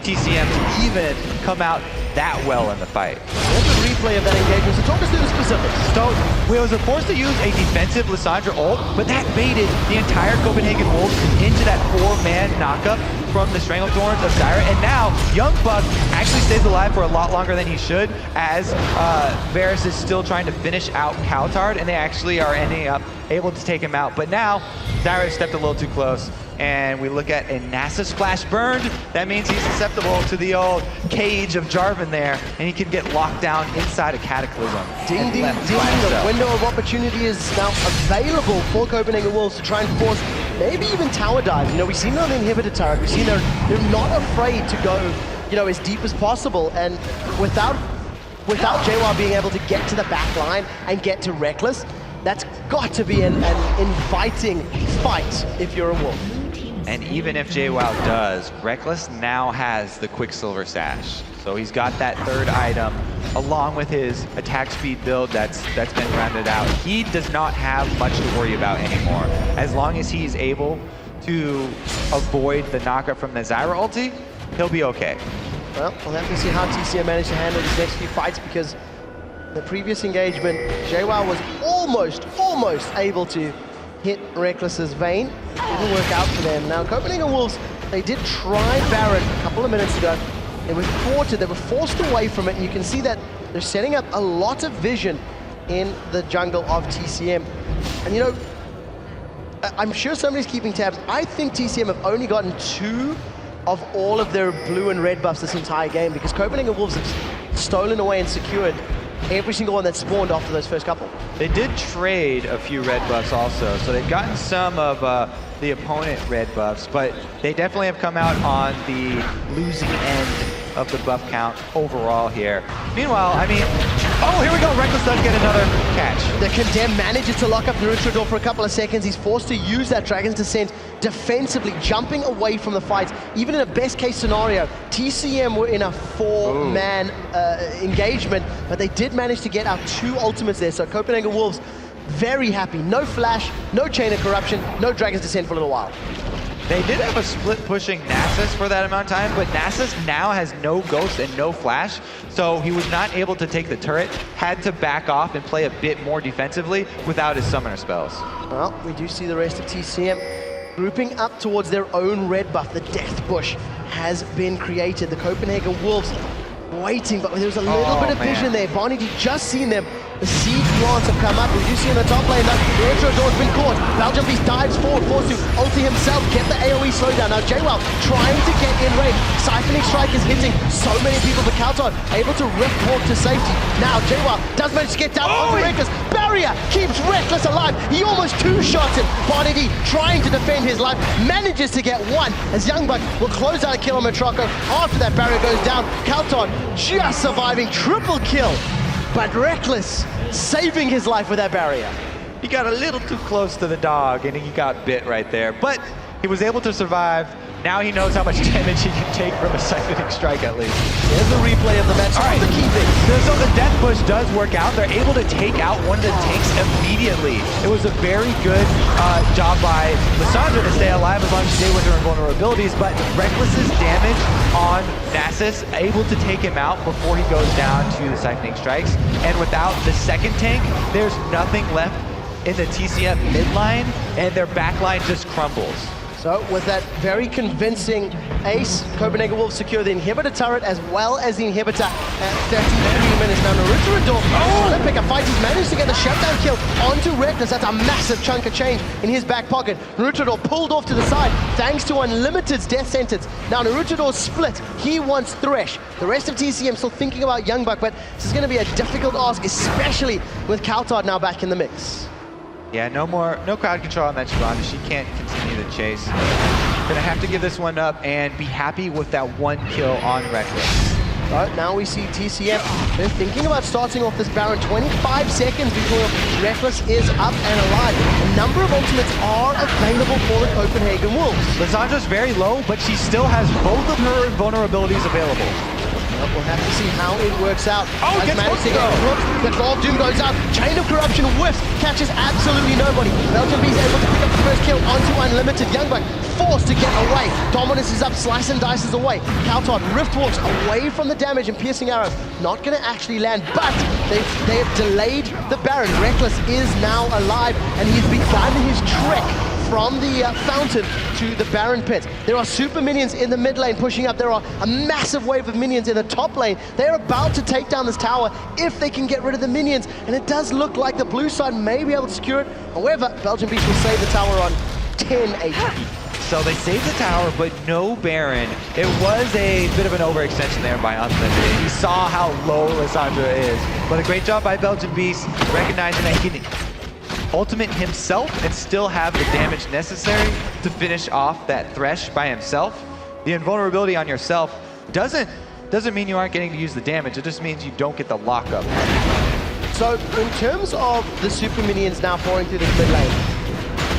TCM to even come out that well in the fight. There's a replay of that engagement, so talk us through the specifics. So, we was forced to use a defensive Lissandra ult, but that baited the entire Copenhagen Wolves into that 4-man knockup from the Stranglethorns of Zyra, and now Youngbuck actually stays alive for a lot longer than he should, as Varus is still trying to finish out Kautard, and they actually are ending up able to take him out. But now, Zyra stepped a little too close, and we look at a NASA splash burned. That means he's susceptible to the old cage of Jarvan there, and he can get locked down inside a Cataclysm. Ding, ding, ding. The window of opportunity is now available for Copenhagen Wolves to try and force maybe even tower dives. You know, we've seen on the inhibitor turret, we've seen they're not afraid to go, you know, as deep as possible, and without JWoww being able to get to the back line and get to Reckless, that's got to be an inviting fight if you're a Wolf. And even if JWoww does, Reckless now has the Quicksilver Sash. So he's got that 3rd item along with his attack speed build that's been rounded out. He does not have much to worry about anymore. As long as he's able to avoid the knockup from the Zyra ulti, he'll be okay. Well, we'll have to see how TCM managed to handle these next few fights, because the previous engagement, JWoww was almost able to hit Reckless's vein. Didn't work out for them. Now, Copenhagen Wolves, they did try Baron a couple of minutes ago. They were thwarted, they were forced away from it, and you can see that they're setting up a lot of vision in the jungle of TCM. And you know, I'm sure somebody's keeping tabs. I think TCM have only gotten 2 of all of their blue and red buffs this entire game, because Copenhagen Wolves have stolen away and secured every single one that spawned after those first couple. They did trade a few red buffs also, so they've gotten some of the opponent red buffs, but they definitely have come out on the losing end of the buff count overall here. Meanwhile, I mean, oh, here we go. Reckless does get another catch. The Condemned manages to lock up Narutrador for a couple of seconds. He's forced to use that Dragon's Descent defensively, jumping away from the fight. Even in a best case scenario, TCM were in a 4-man engagement, but they did manage to get out 2 ultimates there. So Copenhagen Wolves, very happy. No flash, no chain of corruption, no Dragon's Descent for a little while. They did have a split pushing Nasus for that amount of time, but Nasus now has no ghost and no flash, so he was not able to take the turret, had to back off and play a bit more defensively without his summoner spells. Well, we do see the rest of TCM grouping up towards their own red buff. The Death Bush has been created. The Copenhagen Wolves waiting, but there was a little bit of vision there. Barney D just seen them. The siege plants have come up. We do see in the top lane that the Retrodor's been caught. Belgium Beast dives forward, forced to ulti himself, get the AoE slowdown. Now JWoww trying to get in range. Siphoning Strike is hitting so many people, but Kalton able to rift walk to safety. Now JWoww does manage to get down onto Reckless. Barrier keeps Reckless alive. He almost 2-shots him. Barney D trying to defend his life, manages to get 1 as Youngbuck will close out a kill on Matraco. After that barrier goes down, Kalton just surviving, triple kill. But Reckless saving his life with that barrier. He got a little too close to the dog and he got bit right there, but he was able to survive. Now he knows how much damage he can take from a siphoning strike at least. There's the replay of the match. All right, the key thing. So the Death Push does work out. They're able to take out one of the tanks immediately. It was a very good job by Lissandra to stay alive as long as she stayed with her invulnerabilities, but Reckless's damage on Nasus, able to take him out before he goes down to the siphoning strikes. And without the second tank, there's nothing left in the TCM midline, and their backline just crumbles. So with that very convincing ace, Copenhagen Wolves secure the inhibitor turret as well as the inhibitor at 33 minutes. Now Narutrador trying to pick a fight. He's managed to get the shutdown kill onto Reckless. That's a massive chunk of change in his back pocket. Narutrador pulled off to the side thanks to Unlimited's death sentence. Now Narutrador's split. He wants Thresh. The rest of TCM still thinking about Youngbuck, but this is going to be a difficult ask, especially with Kaltard now back in the mix. Yeah, no crowd control on that Shyvana. She can't continue the chase. Gonna have to give this one up and be happy with that 1 kill on Reckless. So now we see TCM. They're thinking about starting off this Baron 25 seconds before Reckless is up and alive. A number of ultimates are available for the Copenhagen Wolves. Lissandra's very low, but she still has both of her vulnerabilities available. We'll have to see how it works out. Oh, Has managed to get hooked. The Claw of Doom goes out. Chain of Corruption whiffs. Catches absolutely nobody. Belgium Beast able to pick up the first kill onto Unlimited. Youngbuck forced to get away. Dominus is up. Slice and dices away. Kaltard rift walks away from the damage and piercing arrow. Not going to actually land, but they have delayed the Baron. Reckless is now alive, and he's begun his trek from the fountain to the Baron pit. There are super minions in the mid lane pushing up. There are a massive wave of minions in the top lane. They're about to take down this tower if they can get rid of the minions, and it does look like the blue side may be able to secure it. However, Belgium Beast will save the tower on 10 HP. So they saved the tower, but no Baron. It was a bit of an overextension there by Unlimited. He saw how low Lissandra is, but a great job by Belgium Beast, recognizing that he can ultimate himself and still have the damage necessary to finish off that Thresh by himself. The invulnerability on yourself doesn't mean you aren't getting to use the damage, it just means you don't get the lockup. So in terms of the super minions now pouring through this mid lane,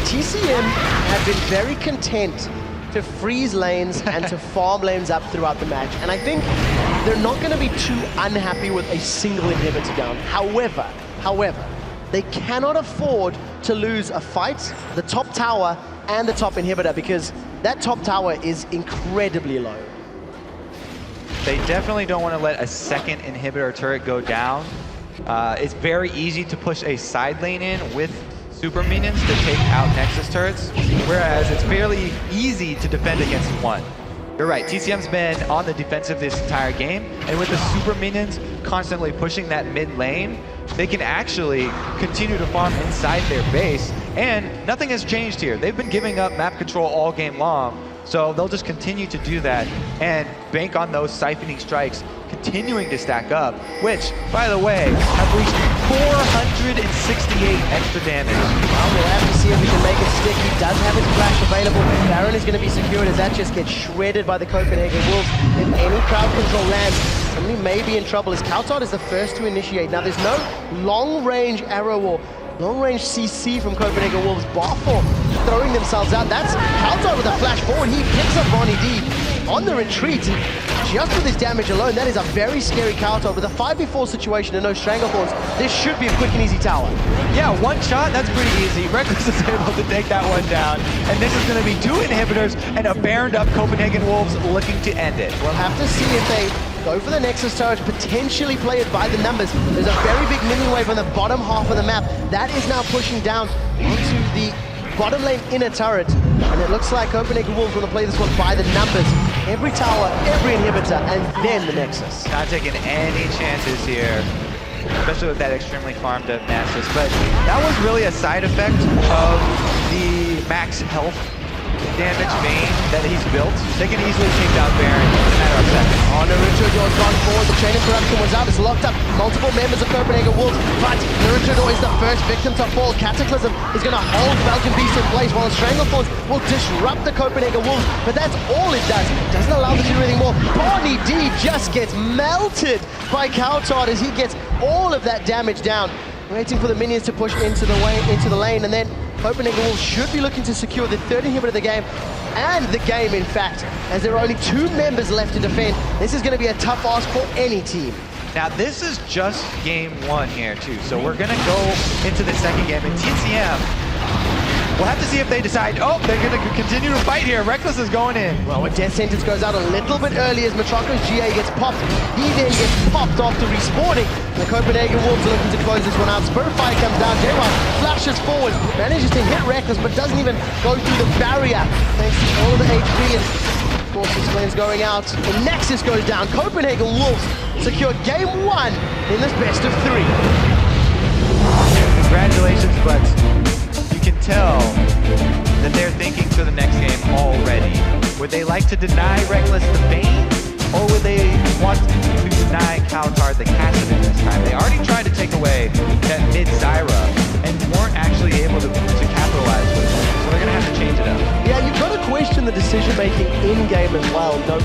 TCM have been very content to freeze lanes and to farm lanes up throughout the match, and I think they're not going to be too unhappy with a single inhibitor down. However, they cannot afford to lose a fight, the top tower, and the top inhibitor, because that top tower is incredibly low. They definitely don't want to let a second inhibitor turret go down. It's very easy to push a side lane in with super minions to take out Nexus turrets, whereas it's fairly easy to defend against one. You're right, TCM's been on the defensive this entire game, and with the super minions constantly pushing that mid lane, they can actually continue to farm inside their base, and nothing has changed here. They've been giving up map control all game long, So they'll just continue to do that and bank on those siphoning strikes continuing to stack up, which, by the way, have reached 468 extra damage. Well, we'll have to see if we can make it stick. He does have his flash available. Baron is going to be secured as that just gets shredded by the Copenhagen Wolves. If any crowd control lands, somebody may be in trouble as Kautar is the first to initiate. Now, there's no long-range arrow or long-range CC from Copenhagen Wolves. Barfor throwing themselves out. That's Kautar with a flash forward. He picks up Ronnie D on the retreat. Just with his damage alone, that is a very scary Kautar. With a 5v4 situation and no Strangleforce, this should be a quick and easy tower. Yeah, one shot, that's pretty easy. Reckless is able to take that one down. And this is going to be 2 inhibitors and a baroned up Copenhagen Wolves looking to end it. We'll have to see if they go for the Nexus turret, potentially play it by the numbers. There's a very big minion wave on the bottom half of the map. That is now pushing down onto the bottom lane inner turret. And it looks like Copenhagen Wolves want to play this one by the numbers. Every tower, every inhibitor, and then the Nexus. Not taking any chances here, especially with that extremely farmed up Nasus. But that was really a side effect of the max health damage vein that he's built. They can easily take down Baron in a matter of seconds. Oh, Naruto has gone forward. The chain of corruption was out. It's locked up multiple members of Copenhagen Wolves, but Naruto is the first victim to fall. Cataclysm is going to hold Belgian Beast in place while Strangleforce will disrupt the Copenhagen Wolves, but that's all it does. It doesn't allow them to do anything more. Barney D just gets melted by Kautar as he gets all of that damage down. Waiting for the minions to push into the lane, and then Copenhagen Wolves should be looking to secure the third inhibitor of the game, and the game, in fact, as there are only 2 members left to defend. This is going to be a tough ask for any team. Now, this is just game 1 here, too. So we're going to go into the second game, and TCM, we'll have to see if they decide, oh, they're going to continue to fight here. Reckless is going in. Well, a death sentence goes out a little bit early as Matrako's GA gets popped. He then gets popped after respawning. The Copenhagen Wolves are looking to close this one out. Spurfire comes down. J-Rock flashes forward, manages to hit Reckless, but doesn't even go through the barrier. Thanks to all of the HP, and of course his flames going out. The Nexus goes down. Copenhagen Wolves secure game 1 in this best of 3. Congratulations, but you can tell that they're thinking to the next game already. Would they like to deny Reckless the Bane, or would they want to deny Kautar the Kassadin this time? They already tried to take away that mid Zyra and weren't actually able to capitalize with it. So they're going to have to change it up. Yeah, you've got to question the decision-making in-game as well. No,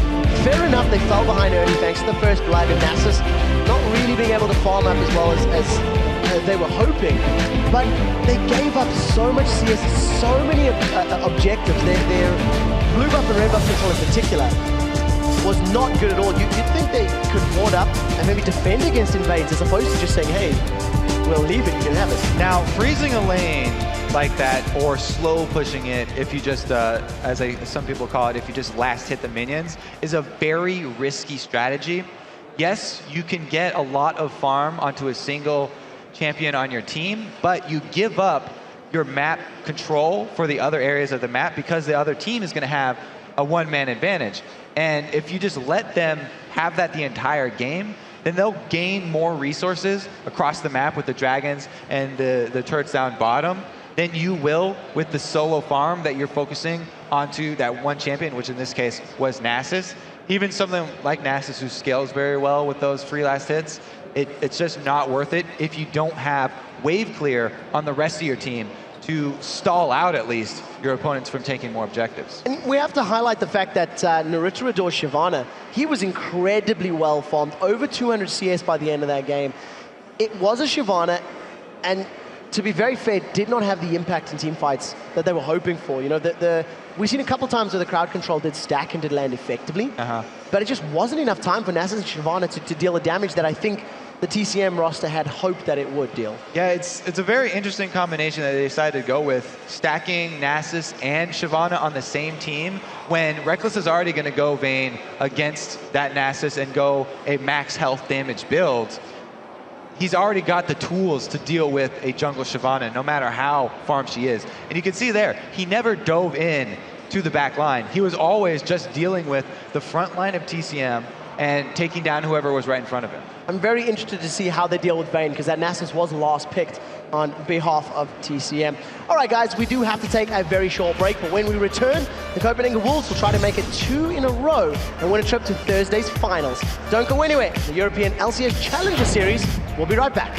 fair enough, they fell behind early thanks to the first blood and Nasus not really being able to farm up as well as they were hoping, but they gave up so much CS, so many objectives. Their blue buff and red buff control in particular was not good at all. You'd think they could ward up and maybe defend against invades as opposed to just saying, hey, we'll leave it, you can have it. Now, freezing a lane like that, or slow pushing it, if you just, some people call it, if you just last hit the minions, is a very risky strategy. Yes, you can get a lot of farm onto a single champion on your team, but you give up your map control for the other areas of the map because the other team is going to have a one-man advantage. And if you just let them have that the entire game, then they'll gain more resources across the map with the dragons and the turrets down bottom than you will with the solo farm that you're focusing onto that one champion, which in this case was Nasus. Even something like Nasus, who scales very well with those free last hits, it's just not worth it if you don't have wave clear on the rest of your team to stall out at least your opponents from taking more objectives. And we have to highlight the fact that Naruto Shyvana, he was incredibly well farmed, over 200 CS by the end of that game. It was a Shyvana, and to be very fair, did not have the impact in team fights that they were hoping for. You know, we've seen a couple times where the crowd control did stack and did land effectively, but it just wasn't enough time for Nasus and Shyvana to deal the damage that I think the TCM roster had hoped that it would deal. Yeah, it's a very interesting combination that they decided to go with, stacking Nasus and Shyvana on the same team when Reckless is already going to go Vayne against that Nasus and go a max health damage build. He's already got the tools to deal with a jungle Shyvana, no matter how farmed she is. And you can see there, he never dove in to the back line. He was always just dealing with the front line of TCM and taking down whoever was right in front of him. I'm very interested to see how they deal with Vayne, because that Nasus was last picked on behalf of TCM. All right, guys, we do have to take a very short break, but when we return, the Copenhagen Wolves will try to make it 2 in a row and win a trip to Thursday's finals. Don't go anywhere. The European LCS Challenger Series. We'll be right back.